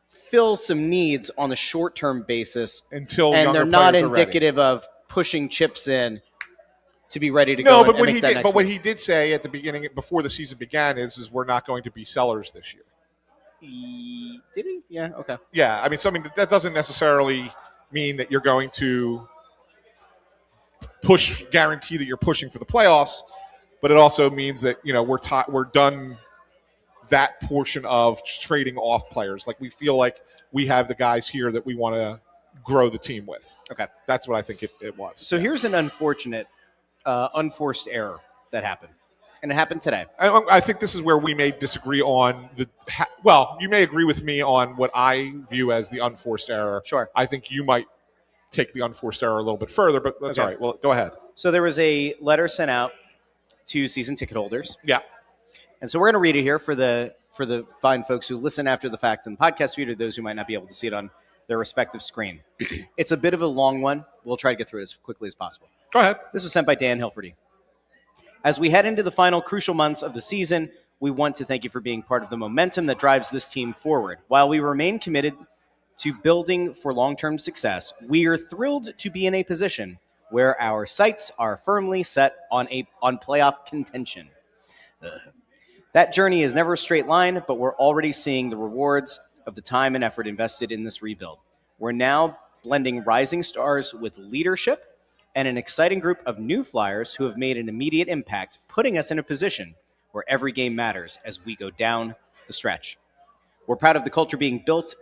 fill some needs on a short-term basis, and they're not indicative of pushing chips in to be ready to go. No, but what he did say at the beginning, before the season began, is we're not going to be sellers this year. Did he? Yeah. Okay. Yeah, I mean, that doesn't necessarily mean that you're going to guarantee that you're pushing for the playoffs, but it also means that we're done that portion of trading off players. Like, we feel like we have the guys here that we want to grow the team with. Okay, that's what I think it was. So here's an unfortunate, unforced error that happened, and it happened today. I think this is where we may disagree on you may agree with me on what I view as the unforced error. Sure. I think you might take the unforced error a little bit further, but that's okay. All right. Well, go ahead. So there was a letter sent out to season ticket holders. Yeah. And so we're going to read it here for the fine folks who listen after the fact in the podcast feed, or those who might not be able to see it on their respective screen. It's a bit of a long one. We'll try to get through it as quickly as possible. Go ahead. This was sent by Dan Hilferty. As we head into the final crucial months of the season, we want to thank you for being part of the momentum that drives this team forward. While we remain committed to building for long-term success, we are thrilled to be in a position where our sights are firmly set on playoff contention. That journey is never a straight line, but we're already seeing the rewards of the time and effort invested in this rebuild. We're now blending rising stars with leadership and an exciting group of new Flyers who have made an immediate impact, putting us in a position where every game matters as we go down the stretch. We're proud of the culture being built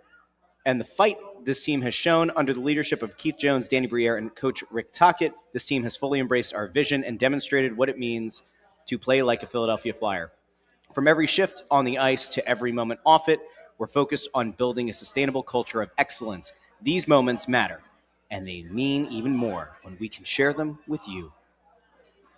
and the fight this team has shown under the leadership of Keith Jones, Danny Briere, and Coach Rick Tocchet. This team has fully embraced our vision and demonstrated what it means to play like a Philadelphia Flyer. From every shift on the ice to every moment off it, we're focused on building a sustainable culture of excellence. These moments matter, and they mean even more when we can share them with you.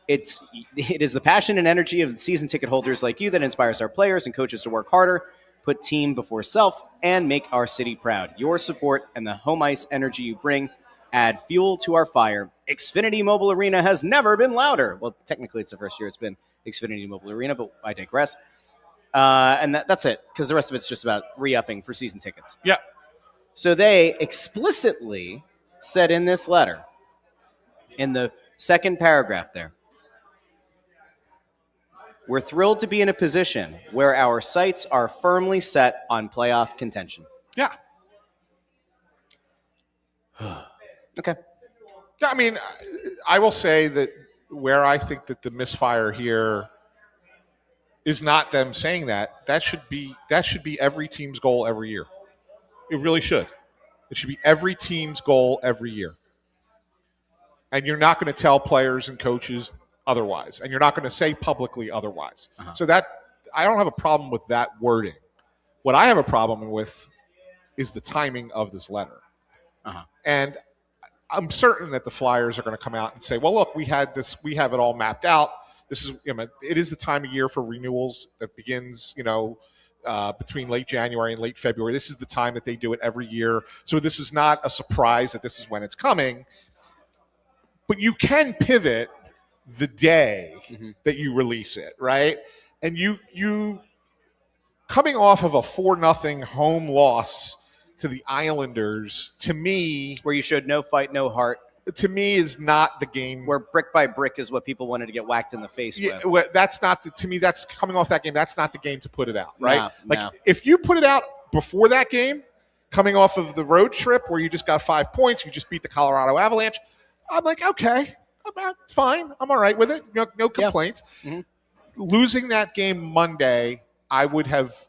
It is the passion and energy of season ticket holders like you that inspires our players and coaches to work harder, put team before self, and make our city proud. Your support and the home ice energy you bring add fuel to our fire. Xfinity Mobile Arena has never been louder. Well, technically it's the first year it's been Xfinity Mobile Arena, but I digress. And that's it, because the rest of it's just about re-upping for season tickets. Yeah. So they explicitly said in this letter, in the second paragraph there, we're thrilled to be in a position where our sights are firmly set on playoff contention. Yeah. Okay. I mean, I will say that where I think that the misfire here is not them saying that should be every team's goal every year. It really should. It should be every team's goal every year. And you're not going to tell players and coaches otherwise, and you're not going to say publicly otherwise. Uh-huh. So that I don't have a problem with that wording. What I have a problem with is the timing of this letter. Uh-huh. And I'm certain that the Flyers are going to come out and say, well, look, we have it all mapped out. It is the time of year for renewals that begins, between late January and late February. This is the time that they do it every year. So this is not a surprise that this is when it's coming. But you can pivot the day that you release it, right? And you coming off of a 4-0 home loss to the Islanders, to me, where you showed no fight, no heart, to me is not the game. Where brick by brick is what people wanted to get whacked in the face with. Well, that's not to me. That's coming off that game. That's not the game to put it out, right? No. If you put it out before that game, coming off of the road trip where you just got 5 points, you just beat the Colorado Avalanche, I'm like, okay, I'm fine. I'm all right with it. No complaints. Yeah. Mm-hmm. Losing that game Monday, I would have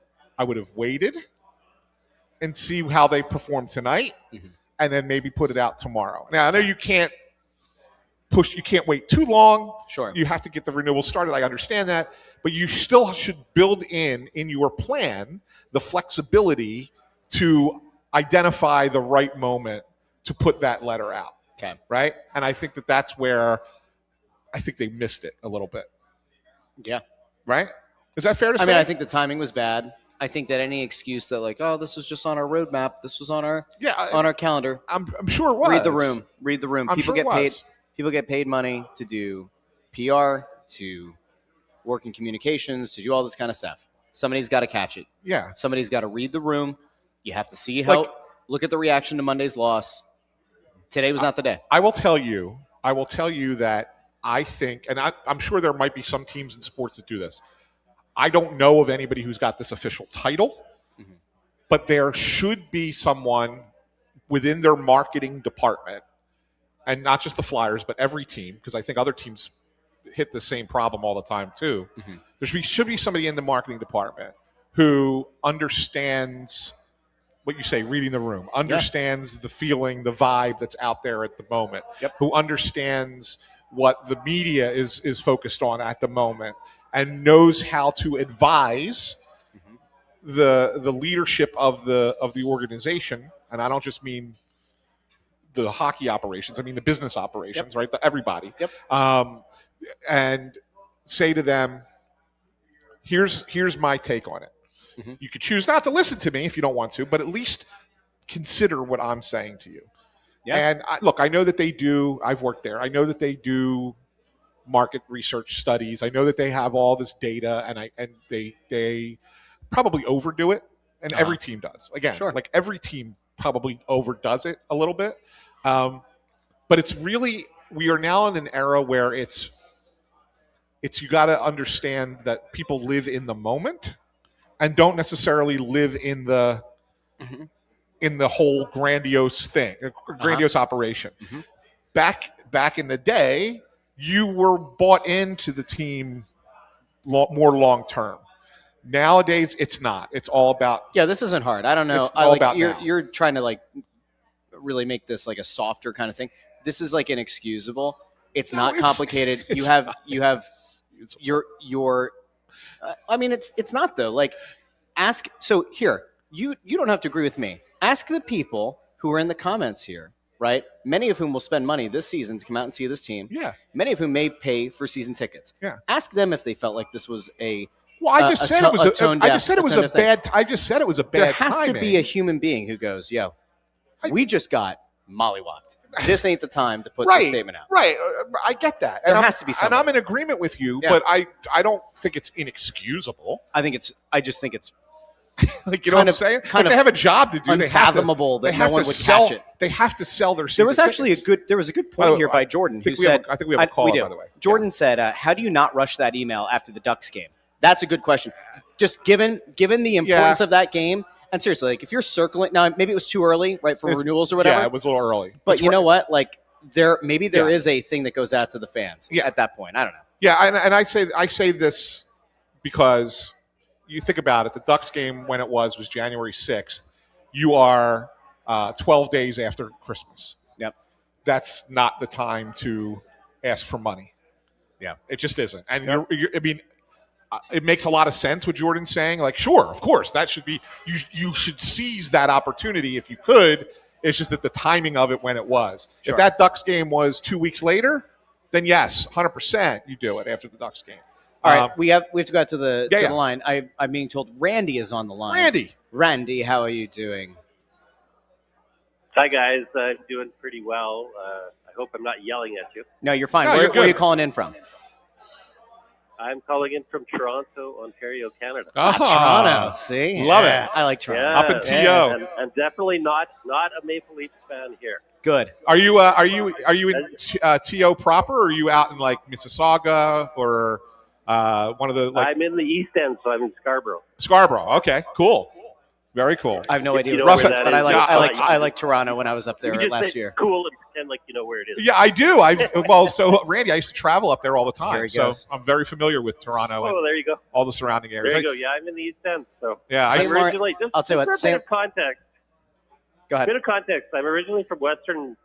waited and see how they perform tonight, and then maybe put it out tomorrow. Now, I know you can't wait too long. Sure. You have to get the renewal started. I understand that. But you still should build in your plan the flexibility to identify the right moment to put that letter out. Okay. Right? And I think that's where I think they missed it a little bit. Yeah. Right? Is that fair to say? I mean, I think the timing was bad. I think that any excuse that like, oh, this was just on our roadmap, this was on our our calendar. I'm sure it was. Read the room. Read the room. I'm People sure get paid. People get paid money to do PR, to work in communications, to do all this kind of stuff. Somebody's got to catch it. Yeah. Somebody's got to read the room. You have to see how. Look at the reaction to Monday's loss. Today was not the day. I will tell you that I think, and I'm sure there might be some teams in sports that do this. I don't know of anybody who's got this official title, but there should be someone within their marketing department, and not just the Flyers, but every team, because I think other teams hit the same problem all the time too. There should be somebody in the marketing department who understands what you say, reading the room, understands the feeling, the vibe that's out there at the moment, who understands what the media is focused on at the moment, and knows how to advise the leadership of the organization. And I don't just mean the hockey operations; I mean the business operations, right? Everybody, and say to them, "Here's my take on it. You could choose not to listen to me if you don't want to, but at least consider what I'm saying to you." And I know that they do. I've worked there. I know that they do market research studies. I know that they have all this data, and they probably overdo it, and every team does. Again, like every team probably overdoes it a little bit. But it's really, we are now in an era where it's you got to understand that people live in the moment and don't necessarily live in the whole grandiose thing, grandiose operation. Back in the day, you were bought into the team more long term. Nowadays, it's not. It's all about. Yeah, this isn't hard. I don't know. It's all about you're trying to like really make this like a softer kind of thing. This is like inexcusable. It's not complicated. You have your. I mean, it's not though. Like, ask. So here, you don't have to agree with me. Ask the people who are in the comments here, right? Many of whom will spend money this season to come out and see this team. Yeah. Many of whom may pay for season tickets. Yeah. Ask them if they felt like this was a. Well, I just said it was a bad. I just said it was a bad. There has to be a human being who goes, "Yo, we just got mollywopped. This ain't the time to put this statement out." Right. I get that. There has to be something. And I'm in agreement with you, but I don't think it's inexcusable. I just think it's like, you know what I'm saying? Like they have a job to do. Unfathomable that no one would catch it. They have to sell their season There was actually a good point here by Jordan who said, I think we have a call, by the way. Jordan said, how do you not rush that email after the Ducks game? That's a good question. Just given the importance of that game, and seriously, like if you're circling now, maybe it was too early, right, for renewals or whatever. Yeah, it was a little early. But you know what? Like there is a thing that goes out to the fans at that point. I don't know. Yeah, and I say this because you think about it. The Ducks game when it was January 6th. You are 12 days after Christmas. Yep. That's not the time to ask for money. Yeah. It just isn't. And it makes a lot of sense what Jordan's saying. Like, sure, of course, that should be you should seize that opportunity if you could. It's just that the timing of it when it was. Sure. If that Ducks game was 2 weeks later, then yes, 100% you do it after the Ducks game. All right, we have to go out to the line. I'm being told Randy is on the line. Randy, how are you doing? Hi guys, I'm doing pretty well. I hope I'm not yelling at you. No, you're fine. Where are you calling in from? I'm calling in from Toronto, Ontario, Canada. Toronto, see? Love it. I like Toronto. Yeah, up in TO. And definitely not a Maple Leafs fan here. Good. Are you in TO proper, or are you out in like Mississauga or one of the? Like, I'm in the East End, so I'm in Scarborough. Scarborough. Okay, cool. Very cool. I have no idea, Russ, but I like Toronto when I was up there last year. Cool and pretend like you know where it is. Yeah, I do. So Randy, I used to travel up there all the time, so I'm very familiar with Toronto. Oh, there you go. All the surrounding areas. There you go. Yeah, I'm in the East End, so yeah. I'll tell you what. For a bit of context. Go ahead. A bit of context. I'm originally from Western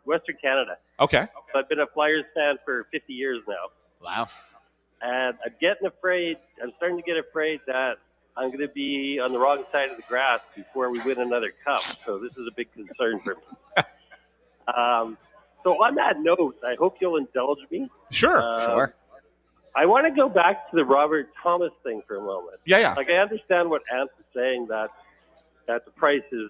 Canada. Okay. So I've been a Flyers fan for 50 years now. Wow. And I'm starting to get afraid that I'm going to be on the wrong side of the grass before we win another cup. So this is a big concern for me. So on that note, I hope you'll indulge me. Sure. I want to go back to the Robert Thomas thing for a moment. Yeah. Like, I understand what Ant is saying, that the price is,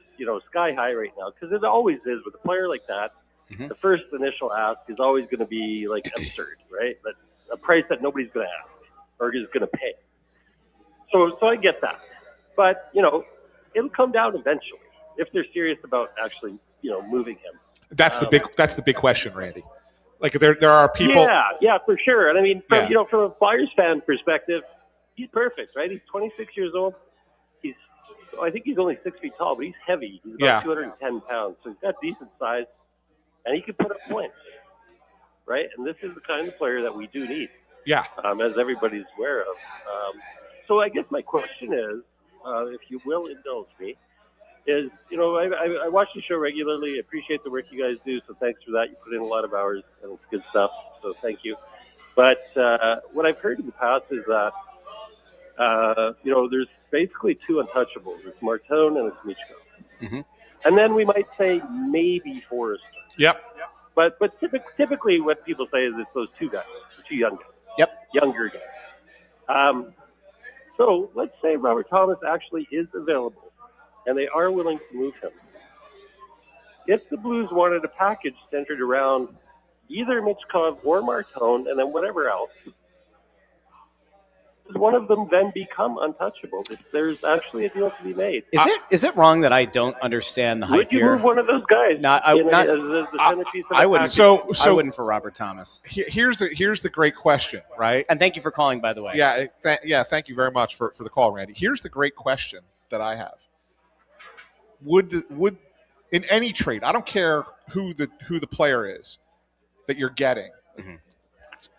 sky high right now, because it always is with a player like that. Mm-hmm. The first initial ask is always going to be like absurd, right? That's a price that nobody's going to ask or is going to pay. So I get that, but it'll come down eventually if they're serious about actually moving him. That's the big question, Randy. Like there are people. Yeah, for sure. And I mean, from a Flyers fan perspective, he's perfect, right? He's 26 years old. I think he's only 6 feet tall, but he's heavy. He's about 210 pounds, so he's got decent size, and he can put up points, right? And this is the kind of player that we do need. Yeah. As everybody's aware of. So I guess my question is, if you will indulge me, is, I watch the show regularly. I appreciate the work you guys do, so thanks for that. You put in a lot of hours, and it's good stuff, so thank you. But what I've heard in the past is that, there's basically two untouchables. It's Martone and it's Michkov. Mm-hmm. And then we might say maybe Forrester. Yep. But typically what people say is it's those two guys, the two young guys. Yep. Younger guys. So let's say Robert Thomas actually is available and they are willing to move him. If the Blues wanted a package centered around either Michkov or Martone and then whatever else, does one of them then become untouchable if there's actually a deal to be made? Is it wrong that I don't understand the hype Would you here? move one of those guys? I wouldn't. So I wouldn't for Robert Thomas. Here's the great question, right? And thank you for calling, by the way. Yeah, thank you very much for the call, Randy. Here's the great question that I have. Would in any trade, I don't care who the player is that you're getting, mm-hmm.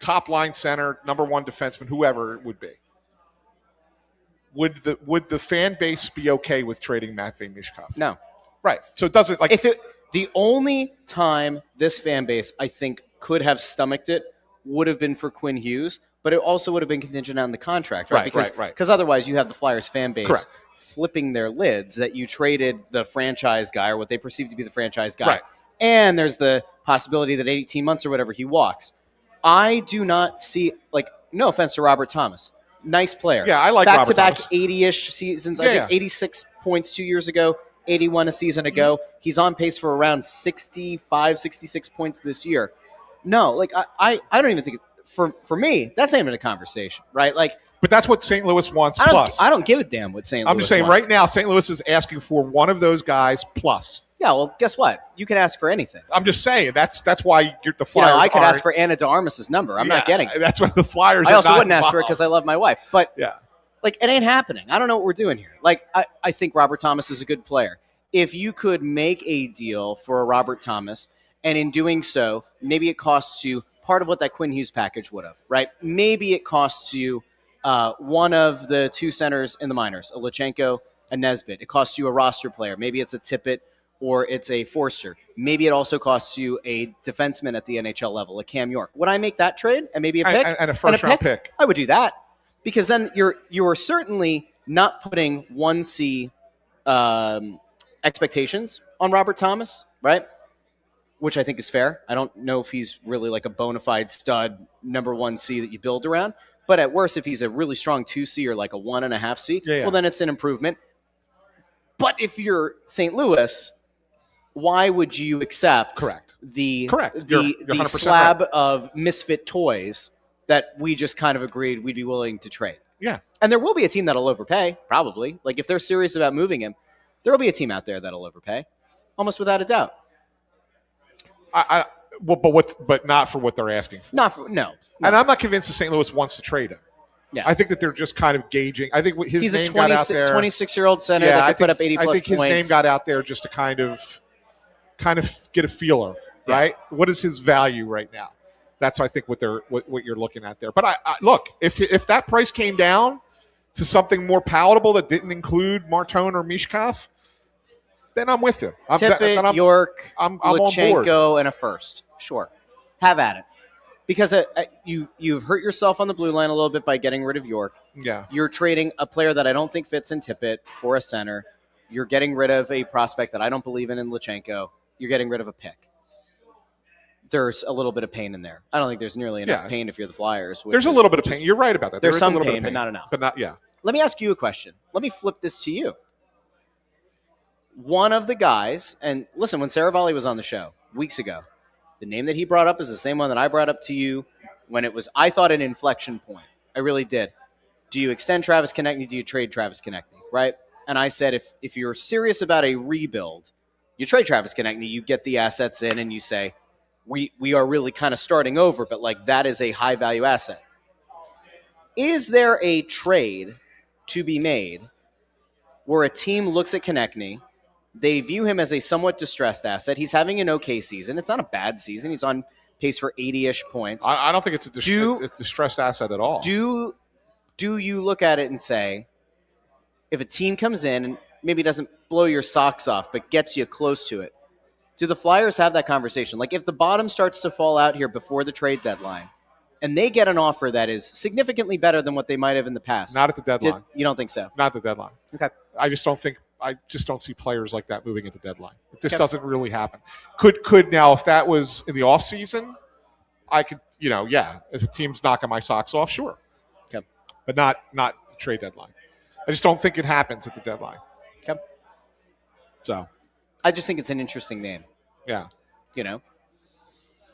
top line center, number one defenseman, whoever it would be. Would the fan base be okay with trading Matvei Michkov? No. Right. So it doesn't like the only time this fan base I think could have stomached it would have been for Quinn Hughes, but it also would have been contingent on the contract, right? Because otherwise you have the Flyers fan base Correct. flipping their lids that you traded the franchise guy or what they perceive to be the franchise guy. Right. And there's the possibility that 18 months or whatever he walks. I do not see, no offense to Robert Thomas. Nice player. Yeah, I like Robert Thomas. Back-to-back 80-ish seasons. I think 86 points 2 years ago, 81 a season ago. He's on pace for around 65, 66 points this year. No, I don't even think – for me, that's not even a conversation, right? But that's what St. Louis wants plus. I don't give a damn what St. Louis I'm just saying wants. right now St. Louis is asking for one of those guys plus. Yeah, well, guess what? You can ask for anything. I'm just saying that's why the Flyers. I could ask for Anna de Armas's number. I'm not getting it. That's what the Flyers. I also wouldn't involved. ask for it because I love my wife. But yeah, it ain't happening. I don't know what we're doing here. I think Robert Thomas is a good player. If you could make a deal for a Robert Thomas, and in doing so, maybe it costs you part of what that Quinn Hughes package would have, right? Maybe it costs you one of the two centers in the minors, a Lachenko, a Nesbitt. It costs you a roster player. Maybe it's a Tippett or it's a Forster. Maybe it also costs you a defenseman at the NHL level, a Cam York. Would I make that trade and maybe a pick? And a first-round pick. I would do that because then you're certainly not putting 1C expectations on Robert Thomas, right? Which I think is fair. I don't know if he's really a bona fide stud number 1C that you build around. But at worst, if he's a really strong 2C or a 1.5C, well, then it's an improvement. But if you're St. Louis, why would you accept the slab of misfit toys that we just kind of agreed we'd be willing to trade? Yeah. And there will be a team that'll overpay, probably. If they're serious about moving him, there will be a team out there that'll overpay, almost without a doubt. But not for what they're asking for. No. And I'm not convinced that St. Louis wants to trade him. Yeah. I think that they're just kind of gauging. I think his He's name a got out there. 26-year-old center that could put up 80 plus points. I think his name got out there just to kind of get a feeler, right? What is his value right now? That's I think what you're looking at there. But I look, if that price came down to something more palatable that didn't include Martone or Michkov, then I'm with you. Tippett, York, I'm on board. Lachenko, and a first. Sure. Have at it. Because you've hurt yourself on the blue line a little bit by getting rid of York. Yeah. You're trading a player that I don't think fits in Tippett for a center. You're getting rid of a prospect that I don't believe in Lachenko. You're getting rid of a pick. there's a little bit of pain in there. I don't think there's nearly enough pain if you're the Flyers. There's a little bit of pain. You're right about that. There's some a little pain, bit of pain, but not enough. But not, yeah. Let me ask you a question. Let me flip this to you. One of the guys, and listen, when Saravalli was on the show weeks ago, the name that he brought up is the same one that I brought up to you when it was, I thought, an inflection point. I really did. Do you extend Travis Konechny? Do you trade Travis Konechny? Right? And I said, if you're serious about a rebuild, you trade Travis Konechny, you get the assets in, and you say, we are really kind of starting over, but like that is a high-value asset. Is there a trade to be made where a team looks at Konechny, they view him as a somewhat distressed asset. He's having an okay season. It's not a bad season. He's on pace for 80-ish points. I don't think it's a distressed asset at all. Do you look at it and say, if a team comes in and maybe doesn't blow your socks off but gets you close to it, do the Flyers have that conversation? Like if the bottom starts to fall out here before the trade deadline and they get an offer that is significantly better than what they might have in the past. Not at the deadline. You don't think so? Not at the deadline. Okay. I just don't see players like that moving at the deadline. It just doesn't really happen. Could now, if that was in the off season, I could, if a team's knocking my socks off, sure. Okay. But not the trade deadline. I just don't think it happens at the deadline. Okay. So. I just think it's an interesting name. Yeah.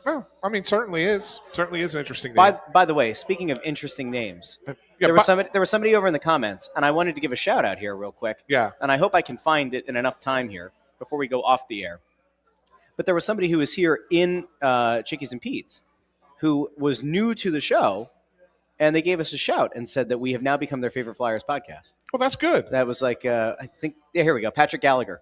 Well, I mean, certainly is an interesting name. By the way, speaking of interesting names, there was somebody over in the comments, and I wanted to give a shout out here real quick. Yeah. And I hope I can find it in enough time here before we go off the air. But there was somebody who was here in Chickies and Pete's who was new to the show, and they gave us a shout and said that we have now become their favorite Flyers podcast. Well, that's good. That was like, I think, here we go. Patrick Gallagher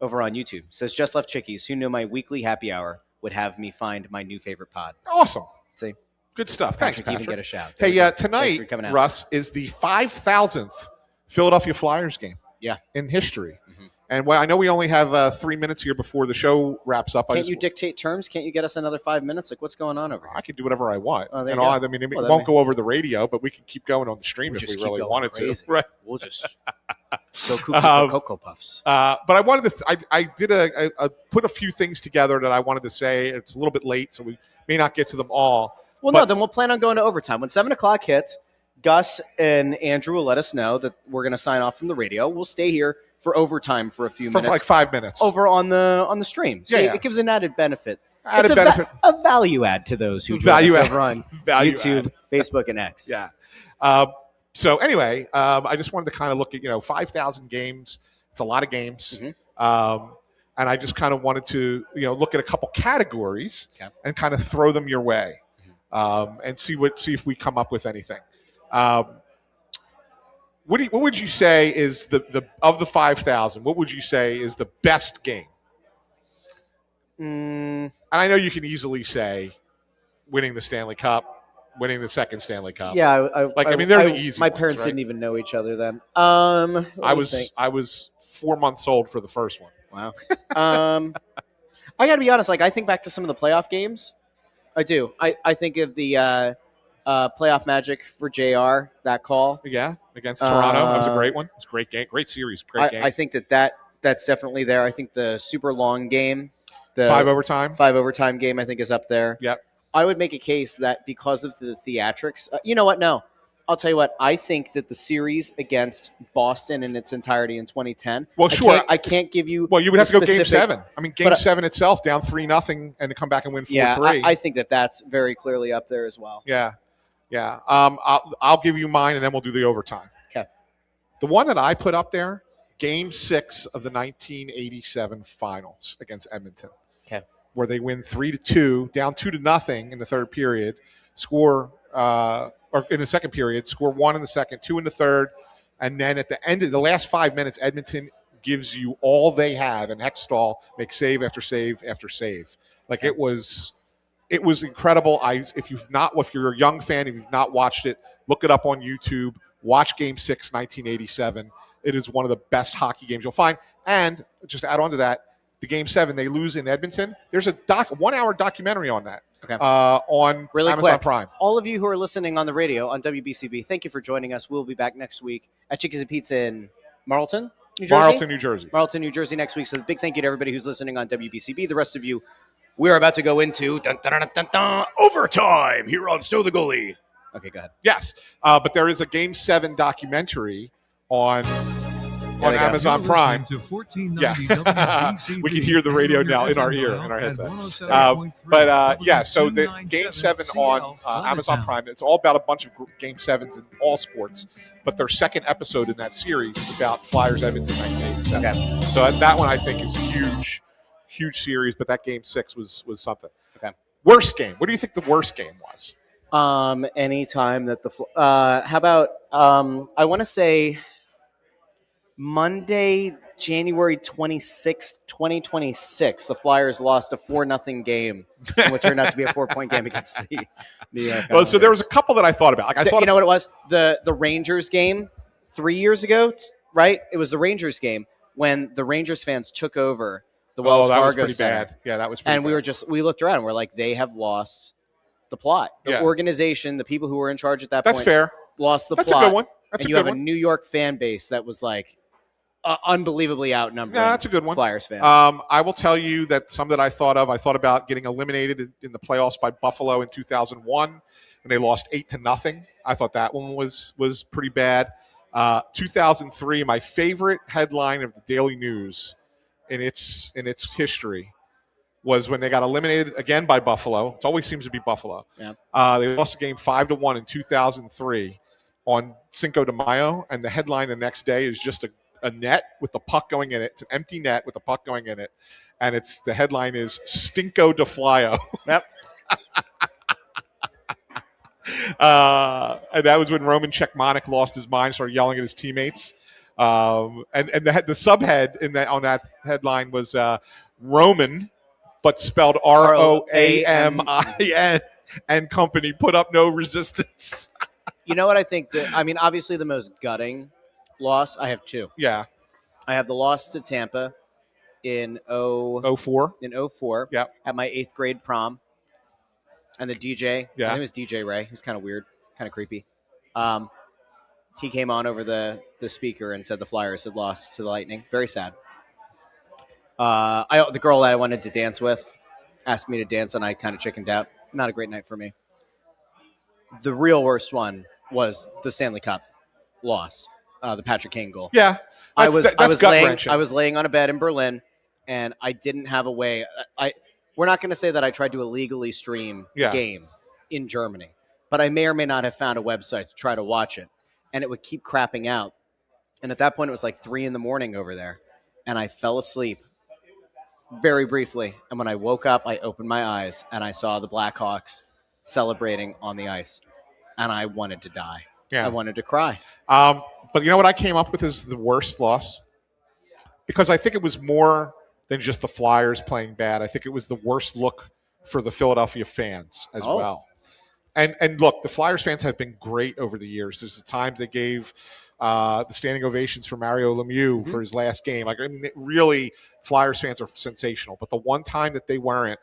over on YouTube says, just left Chickies. Who knew my weekly happy hour would have me find my new favorite pod? Awesome. See? Good stuff. Thanks, Patrick. Even get a shout. Hey, tonight, Russ, is the 5,000th Philadelphia Flyers game in history. Mm-hmm. And I know we only have 3 minutes here before the show wraps up. Can't you dictate terms? Can't you get us another 5 minutes? Like, what's going on over here? I can do whatever I want. Oh, it won't go over the radio, but we can keep going on the stream if we really wanted to. Right? We'll just go cuckoo for Cocoa Puffs. But I wanted to. I did put a few things together that I wanted to say. It's a little bit late, so we may not get to them all. Well, no, then we'll plan on going to overtime. When 7 o'clock hits, Gus and Andrew will let us know that we're going to sign off from the radio. We'll stay here for overtime for a few minutes. For like 5 minutes. Over on the stream. So it gives an added benefit. A value add to those who join us over on YouTube, Facebook, and X. Yeah. So anyway, I just wanted to kind of look at, 5,000 games. It's a lot of games. Mm-hmm. And I just kind of wanted to, look at a couple categories and kind of throw them your way. And see if we come up with anything. What would you say is the of the 5,000? What would you say is the best game? And I know you can easily say winning the Stanley Cup, winning the second Stanley Cup. Yeah, they're the easy. My ones, parents right? didn't even know each other then. I was 4 months old for the first one. Wow. I got to be honest. Like I think back to some of the playoff games. I do. I think of the playoff magic for JR, that call. Yeah, against Toronto. That was a great one. It was a great game. Great series. Great game. I think that's definitely there. I think the super long game. The 5 overtime. 5 overtime game, I think, is up there. Yep. I would make a case that because of the theatrics, you know what? No. I'll tell you what. I think that the series against Boston in its entirety in 2010. Well, sure. I can't give you. Well, you would have to go Game 7. I mean, Game 7 itself down 3-0, and to come back and win 4-3. Yeah, I think that's very clearly up there as well. Yeah. I'll give you mine, and then we'll do the overtime. Okay. The one that I put up there, Game 6 of the 1987 Finals against Edmonton. Okay. Where they win 3-2, down 2-0 in the third period, score. Or in the second period, score 1 in the second, 2 in the third, and then at the end of the last 5 minutes, Edmonton gives you all they have, and Hextall makes save after save after save. Like it was incredible. If you're a young fan, if you've not watched it, look it up on YouTube. Watch Game 6, 1987. It is one of the best hockey games you'll find. And just to add on to that, the Game 7 they lose in Edmonton. There's a 1-hour documentary on that. Okay. On really Amazon quick, Prime. All of you who are listening on the radio on WBCB, thank you for joining us. We'll be back next week at Chickies and Pete's in Marlton, New Jersey. Marlton, New Jersey. Marlton, New Jersey next week. So big thank you to everybody who's listening on WBCB. The rest of you, We're about to go into overtime here on Snow The Goalie. Okay, go ahead. Yes, but there is a Game 7 documentary on Amazon Prime. Yeah. We can hear the radio now in our ear, in our headset. So the Game 7 on Amazon Prime, it's all about a bunch of Game 7s in all sports, but their second episode in that series is about Flyers Edmonton 1987. Okay. So that one I think is huge series, but that Game 6 was something. Okay. Worst game. What do you think the worst game was? Anytime that how about I want to say Monday, January 26th, 2026, the Flyers lost a 4-0 game, what turned out to be a 4-point game against the New York. Well, so there was a couple that I thought about. You know what it was? The Rangers game 3 years ago, right? It was the Rangers game when the Rangers fans took over the Wells Fargo was pretty Center. bad. Yeah, that was pretty bad. And we looked around and we're like, they have lost the plot. The organization, the people who were in charge at that point. That's fair. Lost the plot. That's a good one. And you have a New York fan base that was like unbelievably outnumbered. Yeah, that's a good one. Flyers fans. I will tell you that some that I thought of. I thought about getting eliminated in the playoffs by Buffalo in 2001 when they lost 8-0. I thought that one was pretty bad. 2003, my favorite headline of the Daily News in its history was when they got eliminated again by Buffalo. It always seems to be Buffalo. Yeah. They lost the game 5-1 in 2003 on Cinco de Mayo, and the headline the next day is just a net with the puck going in it. It's an empty net with the puck going in it, and the headline is Stinko de Flyo. Yep. And that was when Roman Czechmanek lost his mind, started yelling at his teammates. And the subhead on that headline was Roman, but spelled ROAMIN, and company put up no resistance. You know what I think? Obviously the most gutting loss, I have two. Yeah. I have the loss to Tampa in 04. In 04. Yeah. At my 8th grade prom. And the DJ, yeah. His name was DJ Ray. He was kind of weird, kind of creepy. He came on over the speaker and said the Flyers had lost to the Lightning. Very sad. The girl that I wanted to dance with asked me to dance, and I kind of chickened out. Not a great night for me. The real worst one was the Stanley Cup loss, the Patrick Kane goal. Yeah, I was laying on a bed in Berlin, and I didn't have a way. We're not going to say that I tried to illegally stream the game in Germany, but I may or may not have found a website to try to watch it, and it would keep crapping out. And at that point, it was like 3 a.m. over there, and I fell asleep very briefly. And when I woke up, I opened my eyes, and I saw the Blackhawks celebrating on the ice, and I wanted to die. Yeah. I wanted to cry. But you know what I came up with is the worst loss? Because I think it was more than just the Flyers playing bad. I think it was the worst look for the Philadelphia fans as well. And look, the Flyers fans have been great over the years. There's the times they gave the standing ovations for Mario Lemieux for his last game. Really, Flyers fans are sensational. But the one time that they weren't,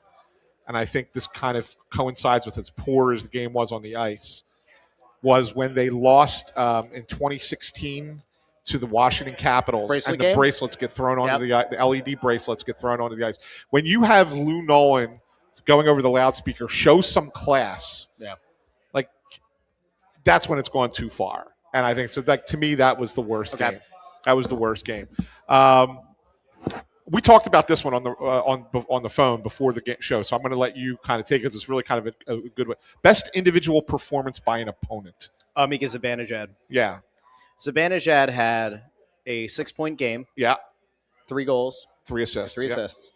and I think this kind of coincides with as poor as the game was on the ice, was when they lost in 2016 to the Washington Capitals, and the bracelets get thrown onto the LED bracelets get thrown onto the ice. When you have Lou Nolan going over the loudspeaker, show some class. Yeah, like that's when it's gone too far. And I think so. Like to me, that was the worst game. That was the worst game. We talked about this one on the phone before the show, so I'm going to let you kind of take it. It's really kind of a good way. Best individual performance by an opponent. Mika Zibanejad. Yeah. Zibanejad had a 6-point game. Yeah. 3 goals. 3 assists. 3 assists.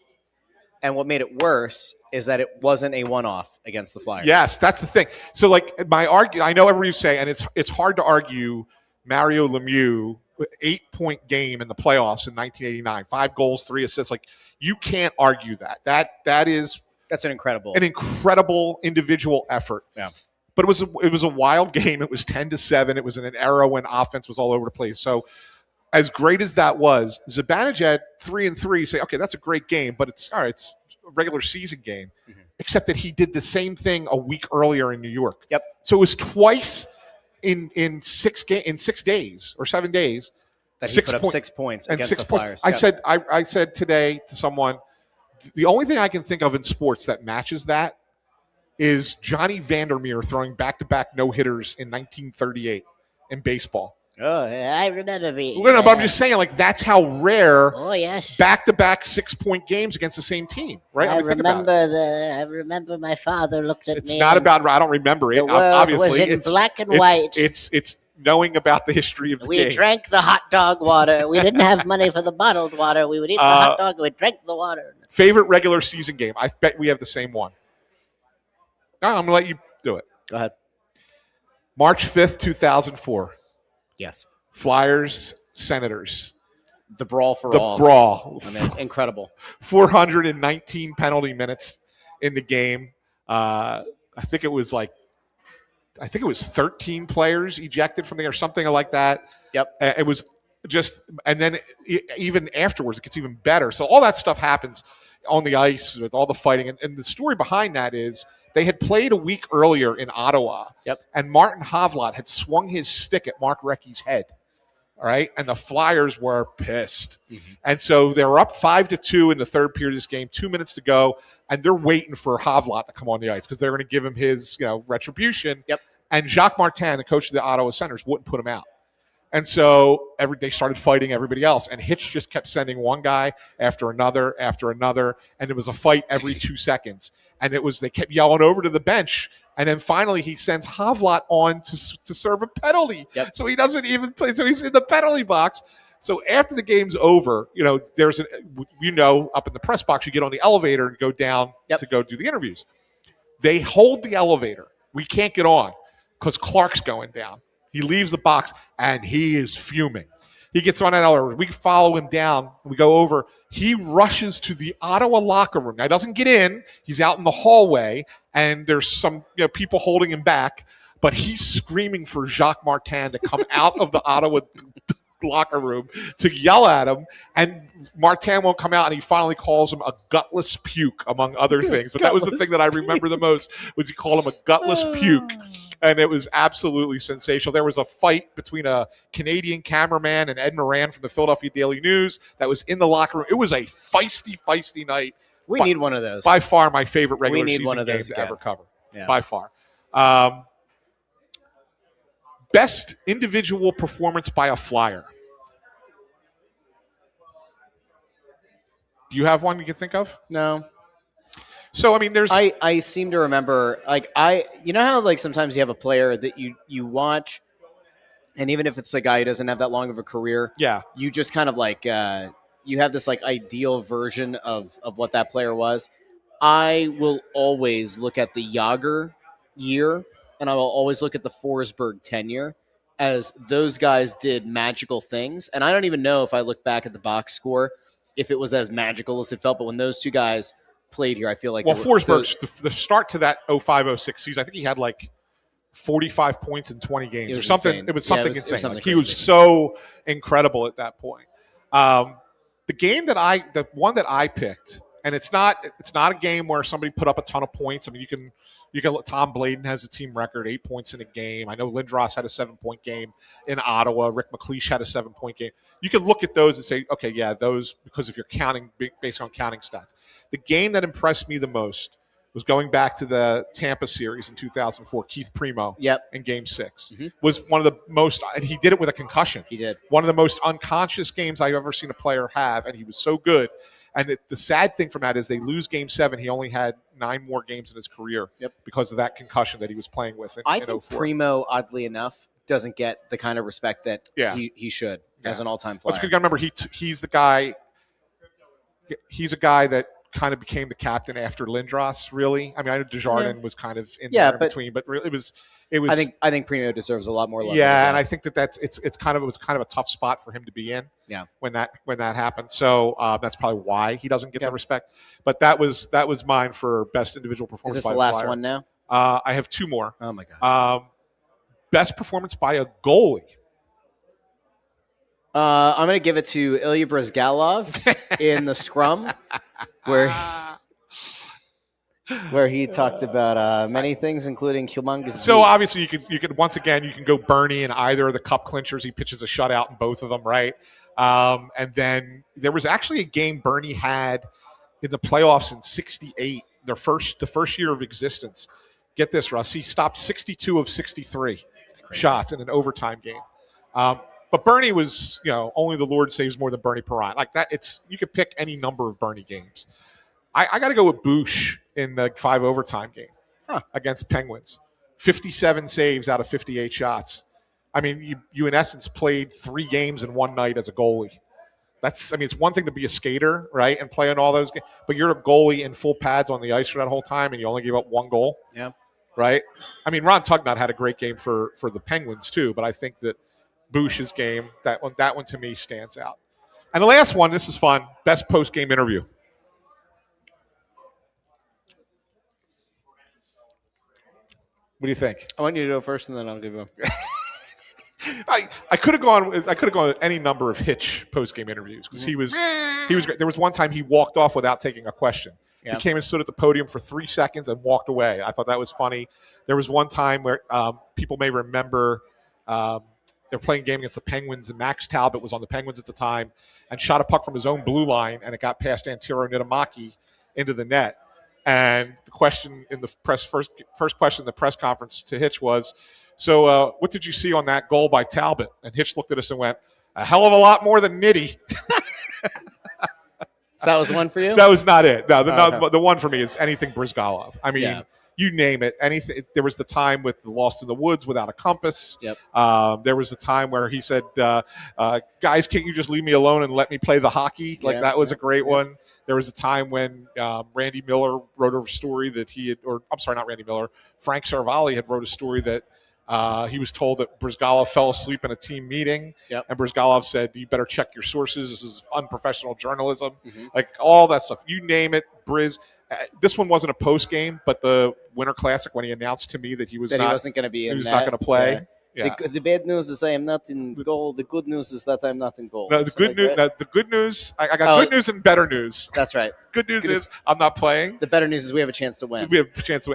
And what made it worse is that it wasn't a one-off against the Flyers. Yes, that's the thing. So, like, I know everybody say, and it's hard to argue Mario Lemieux, 8-point game in the playoffs in 1989, 5 goals, 3 assists. Like, you can't argue that. That's an incredible individual effort. Yeah. But it was a wild game. It was 10-7. It was in an era when offense was all over the place. So, as great as that was, Zibanejad 3-3 say, okay, that's a great game, but it's all right. It's a regular season game, except that he did the same thing a week earlier in New York. Yep. So it was twice in 6 days or 7 days that he put up 6 points against the Flyers. I said today to someone, The only thing I can think of in sports that matches that is Johnny Vandermeer throwing back-to-back no-hitters in 1938 in baseball. Oh, I remember me. Well, no, but I'm just saying, like, that's how rare Oh, yes. back-to-back 6-point games against the same team, right? I think about it. I remember my father looked at It's me. not about. I don't remember it. The world Obviously, was in it's black and it's, white. It's knowing about the history of the We game. drank the hot dog water. We didn't have money for the bottled water. We would eat the hot dog. We drank the water. Favorite regular season game? I bet we have the same one. No, I'm going to let you do it. Go ahead. March 5th, 2004. Yes. Flyers, Senators. The brawl for The all. brawl. I mean, incredible. 419 penalty minutes in the game. I think it was 13 players ejected from there or something like that. Yep. It was just, and then even afterwards, it gets even better. So all that stuff happens on the ice with all the fighting. And the story behind that is they had played a week earlier in Ottawa. Yep. And Martin Havlat had swung his stick at Mark Recchi's head. All right. And the Flyers were pissed. Mm-hmm. And so they were up 5-2 in the third period of this game, 2 minutes to go. And they're waiting for Havlat to come on the ice because they're going to give him his, retribution. Yep. And Jacques Martin, the coach of the Ottawa Senators, wouldn't put him out. And so they started fighting everybody else. And Hitch just kept sending one guy after another. And it was a fight every 2 seconds. And they kept yelling over to the bench. And then finally he sends Havlat on to serve a penalty. Yep. So he doesn't even play. So he's in the penalty box. So after the game's over, there's up in the press box, you get on the elevator and go down to go do the interviews. They hold the elevator. We can't get on because Clark's going down. He leaves the box, and he is fuming. He gets on that elevator. We follow him down. We go over. He rushes to the Ottawa locker room. Now, he doesn't get in. He's out in the hallway, and there's some people holding him back. But he's screaming for Jacques Martin to come out of the Ottawa locker room to yell at him. And Martin won't come out, and he finally calls him a gutless puke, among other things. But that was the thing that I remember the most, was he called him a gutless puke. And it was absolutely sensational. There was a fight between a Canadian cameraman and Ed Moran from the Philadelphia Daily News that was in the locker room. It was a feisty night. We need one of those. By far my favorite regular season one of game those to again. ever cover. Yeah. By far. Best individual performance by a Flyer. Do you have one you can think of? No. So, I mean, there's... I seem to remember, you know how, sometimes you have a player that you watch, and even if it's a guy who doesn't have that long of a career, you just kind of, you have this, ideal version of what that player was. I will always look at the Jágr year, and I will always look at the Forsberg tenure, as those guys did magical things. And I don't even know if I look back at the box score, if it was as magical as it felt, but when those two guys played here, I feel like Forsberg, the start to that 05-06 season, I think he had 45 points in 20 games or something. Insane. It was something insane. It was something he was so incredible at that point. The one that I picked, and it's not a game where somebody put up a ton of points. I mean, you can look. Tom Bladen has a team record, 8 points in a game. I know Lindros had a 7-point game in Ottawa. Rick McLeish had a 7-point game. You can look at those and say, okay, yeah, those, because if you're counting based on counting stats. The game that impressed me the most was going back to the Tampa series in 2004. Keith Primo in Game 6 was one of the most, and he did it with a concussion. He did. One of the most unconscious games I've ever seen a player have, and he was so good. And the sad thing from that is they lose Game 7. He only had 9 more games in his career because of that concussion that he was playing with in 04. Primo, oddly enough, doesn't get the kind of respect that he should as an all-time Flyer. Well, you got to remember, he's the guy. He's a guy that kind of became the captain after Lindros, really. I mean, I know Desjardins was kind of in there in between, but really it was. I think Primo deserves a lot more love. Yeah, and I think it was kind of a tough spot for him to be in. Yeah. When that happened, so that's probably why he doesn't get the respect. But that was mine for best individual performance. Is this by the last Flyer. one now? I have 2 more. Oh my god. Best performance by a goalie. I'm going to give it to Ilya Brizgalov in the scrum, where he talked about many things, including humongous. So obviously, you could once again go Bernie in either of the cup clinchers. He pitches a shutout in both of them, right? And then there was actually a game Bernie had in the playoffs in '68, the first year of existence. Get this, Russ. He stopped 62 of 63 shots in an overtime game. But Bernie was, only the Lord saves more than Bernie Perrine. Like that, you could pick any number of Bernie games. I got to go with Bush in the 5 overtime game against Penguins. 57 saves out of 58 shots. I mean, you in essence played 3 games in one night as a goalie. It's one thing to be a skater, right, and play in all those games, but you're a goalie in full pads on the ice for that whole time, and you only gave up 1 goal. Yeah. Right? I mean, Ron Tugnutt had a great game for the Penguins too, but I think that Bush's game, that one to me stands out. And the last one, this is fun, best post-game interview. What do you think? I want you to go first, and then I'll give you. I could have gone with any number of Hitch post-game interviews because he was great. There was one time he walked off without taking a question. Yeah. He came and stood at the podium for 3 seconds and walked away. I thought that was funny. There was one time where people may remember they're playing a game against the Penguins, and Max Talbot was on the Penguins at the time and shot a puck from his own blue line, and it got past Antero Niittymaki into the net. And the question in the first question in the press conference to Hitch was, so what did you see on that goal by Talbot? And Hitch looked at us and went, a hell of a lot more than Nitty. So that was the one for you? That was not it. No, the one for me is anything Brizgalov. I mean, you name it. Anything. There was the time with the Lost in the Woods without a compass. Yep. There was the time where he said, guys, can't you just leave me alone and let me play the hockey? That was a great one. There was a time when Randy Miller wrote a story that not Randy Miller, Frank Sarvalli had wrote a story that he was told that Brizgalov fell asleep in a team meeting, and Brizgalov said, you better check your sources. This is unprofessional journalism. Mm-hmm. Like all that stuff. You name it, Briz. This one wasn't a post game, but the Winter Classic, when he announced to me that he wasn't going to be in, he was not going to play. Yeah. The bad news is I am not in goal. The good news is that I'm not in goal. No, the good news. I got good news and better news. That's right. Good news is I'm not playing. The better news is we have a chance to win.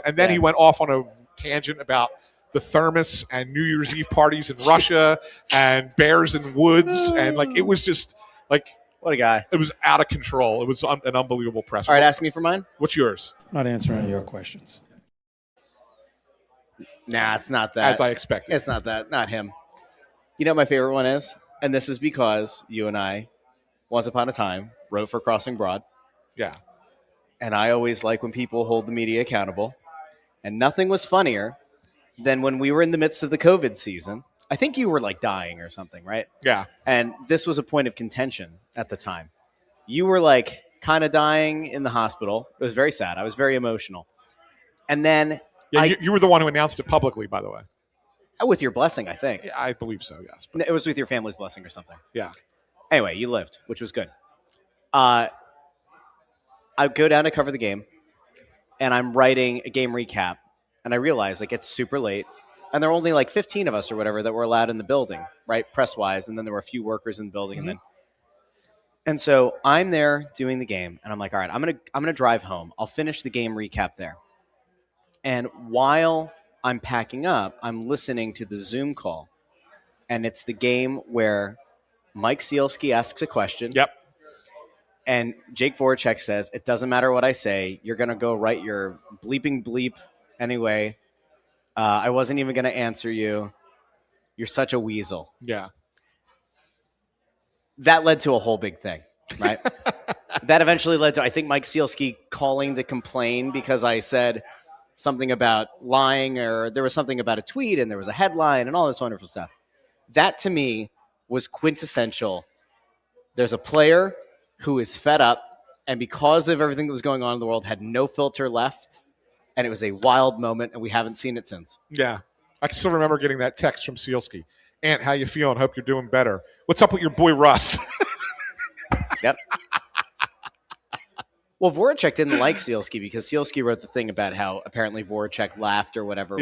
And then he went off on a tangent about the thermos and New Year's Eve parties in Russia and bears in woods, and it was just what a guy. It was out of control. It was an unbelievable press. All right, ask me for mine. What's yours? I'm not answering your questions. Nah, it's not that. As I expected. It's not that. Not him. You know what my favorite one is? And this is because you and I, once upon a time, wrote for Crossing Broad. Yeah. And I always like when people hold the media accountable. And nothing was funnier than when we were in the midst of the COVID season. I think you were dying or something, right? Yeah. And this was a point of contention at the time. You were kind of dying in the hospital. It was very sad. I was very emotional. And then you were the one who announced it publicly, by the way. With your blessing, I think. Yeah, I believe so, yes. But it was with your family's blessing or something. Yeah. Anyway, you lived, which was good. I go down to cover the game, and I'm writing a game recap, and I realize it's super late, and there were only 15 of us or whatever that were allowed in the building, right, press-wise, and then there were a few workers in the building, mm-hmm. and so I'm there doing the game, and I'm like, all right, I'm gonna drive home. I'll finish the game recap there. And while I'm packing up, I'm listening to the Zoom call, and it's the game where Mike Sealski asks a question. Yep. And Jake Voracek says, it doesn't matter what I say. You're going to go write your bleeping bleep anyway. I wasn't even going to answer you. You're such a weasel. Yeah. That led to a whole big thing, right? That eventually led to, I think, Mike Sealski calling to complain because I said something about lying, or there was something about a tweet and there was a headline and all this wonderful stuff. That to me was quintessential. There's a player who is fed up, and because of everything that was going on in the world, had no filter left, and it was a wild moment, and we haven't seen it since. Yeah. I can still remember getting that text from Sealski. Ant, how you feeling? Hope you're doing better. What's up with your boy Russ? Yep. Well, Voracek didn't like Sealski because Sealski wrote the thing about how apparently Voracek laughed or whatever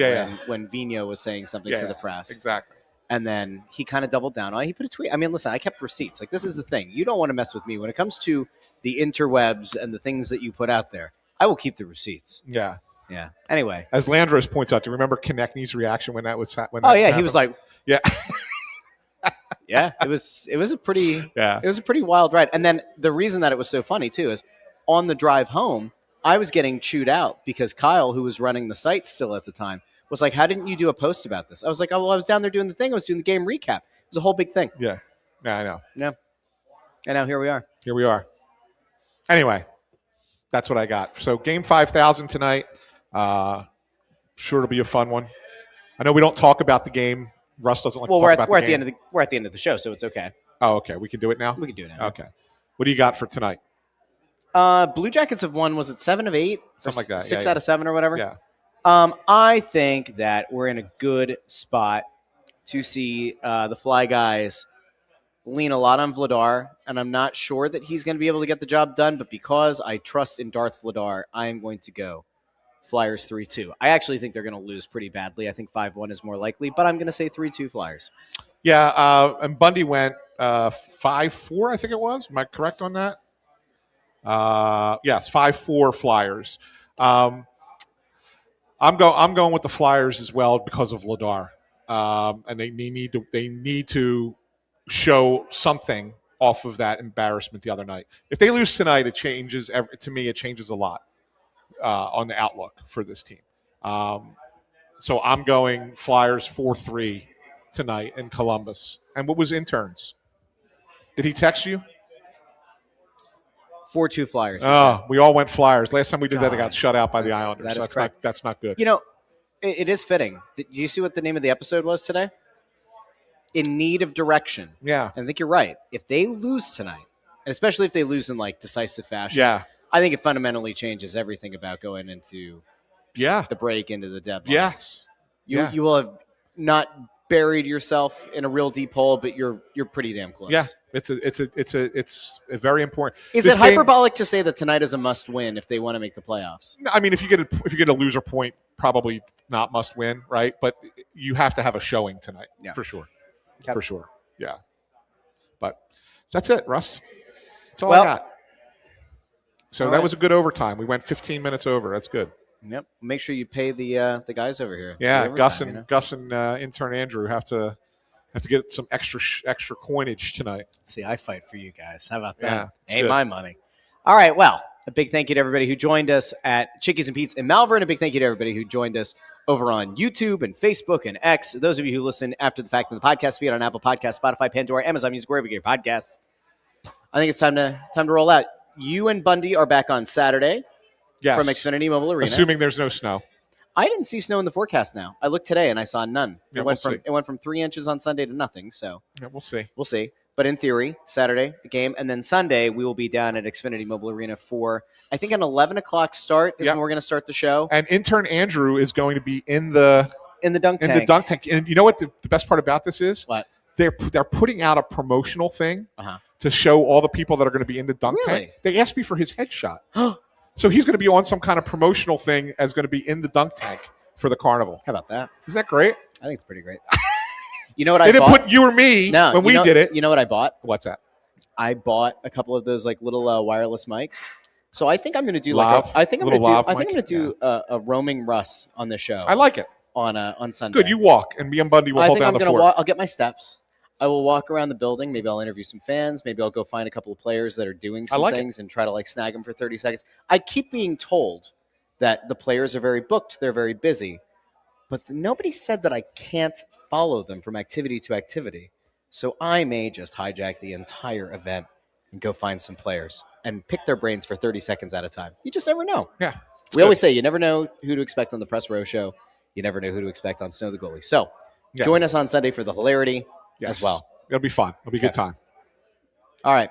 when Vigneault was saying something to the press. Exactly. And then he kind of doubled down on it. He put a tweet. I mean, listen, I kept receipts. This is the thing. You don't want to mess with me. When it comes to the interwebs and the things that you put out there, I will keep the receipts. Yeah. Yeah. Anyway. As Landros points out, do you remember Konechny's reaction when that was happened? He was like. Yeah. Yeah. It was a pretty wild ride. And then the reason that it was so funny, too, is on the drive home, I was getting chewed out because Kyle, who was running the site still at the time, was like, how didn't you do a post about this? I was like, oh, well, I was down there doing the thing. I was doing the game recap. It was a whole big thing. Yeah. Yeah, I know. Yeah. And now here we are. Here we are. Anyway, that's what I got. So game 5,000 tonight. Sure it'll be a fun one. I know we don't talk about the game. Russ doesn't like to talk about the game. We're at the end of the show, so it's okay. Oh, okay. We can do it now? We can do it now. Okay. What do you got for tonight? Blue Jackets have won, was it 7 of 8? Something like that. 6 out of 7 or whatever? Yeah. I think that we're in a good spot to see the Fly guys lean a lot on Vladar, and I'm not sure that he's going to be able to get the job done, but because I trust in Darth Vladar, I am going to go Flyers 3-2. I actually think they're going to lose pretty badly. I think 5-1 is more likely, but I'm going to say 3-2 Flyers. Yeah, and Bundy went 5-4, I think it was. Am I correct on that? Yes, 5-4 Flyers. I'm going with the Flyers as well because of Vladar, and they need to show something off of that embarrassment the other night. If they lose tonight, it changes. To me, it changes a lot on the outlook for this team. So I'm going Flyers 4-3 tonight in Columbus. And what was interns? Did he text you? 4-2 Flyers. Oh, we all went Flyers. Last time we did that, they got shut out by the Islanders. That's not good. You know, it is fitting. Do you see what the name of the episode was today? In need of direction. Yeah. And I think you're right. If they lose tonight, and especially if they lose in like decisive fashion, yeah, I think it fundamentally changes everything about going into the break, into the deadline. Yes. You will have not buried yourself in a real deep hole, but you're pretty damn close. Yeah, it's a very important. Is it hyperbolic to say that tonight is a must win if they want to make the playoffs? I mean, if you get a loser point, probably not must win, right? But you have to have a showing tonight, for sure, for sure. Yeah, but that's it, Russ. That's all I got. So that was a good overtime. We went 15 minutes over. That's good. Yep. Make sure you pay the guys over here. Yeah, Gus and intern Andrew have to get some extra coinage tonight. See, I fight for you guys. How about that? Yeah, ain't my money. All right. Well, a big thank you to everybody who joined us at Chickies and Pete's in Malvern. A big thank you to everybody who joined us over on YouTube and Facebook and X. Those of you who listen after the fact in the podcast feed on Apple Podcasts, Spotify, Pandora, Amazon Music, wherever you get your podcasts. I think it's time to roll out. You and Bundy are back on Saturday from Xfinity Mobile Arena. Assuming there's no snow. I didn't see snow in the forecast now. I looked today and I saw none. Yeah, it went from 3 inches on Sunday to nothing. So we'll see. We'll see. But in theory, Saturday, a game. And then Sunday, we will be down at Xfinity Mobile Arena for, I think, an 11 o'clock start is when we're going to start the show. And intern Andrew is going to be in the dunk tank. In the dunk tank. And you know what the best part about this is? What? They're putting out a promotional thing to show all the people that are going to be in the dunk tank. They asked me for his headshot. So he's going to be on some kind of promotional thing as going to be in the dunk tank for the carnival. How about that? Isn't that great? I think it's pretty great. You know what I bought? They didn't put you or me when we did it. You know what I bought? What's that? I bought a couple of those like little wireless mics. So I think I'm going to do a roaming Russ on the show. I like it. On Sunday. Good, you walk, and me and Bundy will hold down the fort. I'll get my steps. I will walk around the building. Maybe I'll interview some fans. Maybe I'll go find a couple of players that are doing some things and try to like snag them for 30 seconds. I keep being told that the players are very booked. They're very busy. But nobody said that I can't follow them from activity to activity. So I may just hijack the entire event and go find some players and pick their brains for 30 seconds at a time. You just never know. Yeah. We always say you never know who to expect on the Press Row Show. You never know who to expect on Snow the Goalie. So join us on Sunday for the hilarity as well. It'll be fun. It'll be a good time. All right.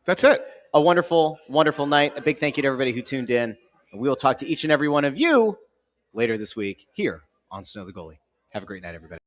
That's it. A wonderful, wonderful night. A big thank you to everybody who tuned in. And we will talk to each and every one of you later this week here on Snow the Goalie. Have a great night, everybody.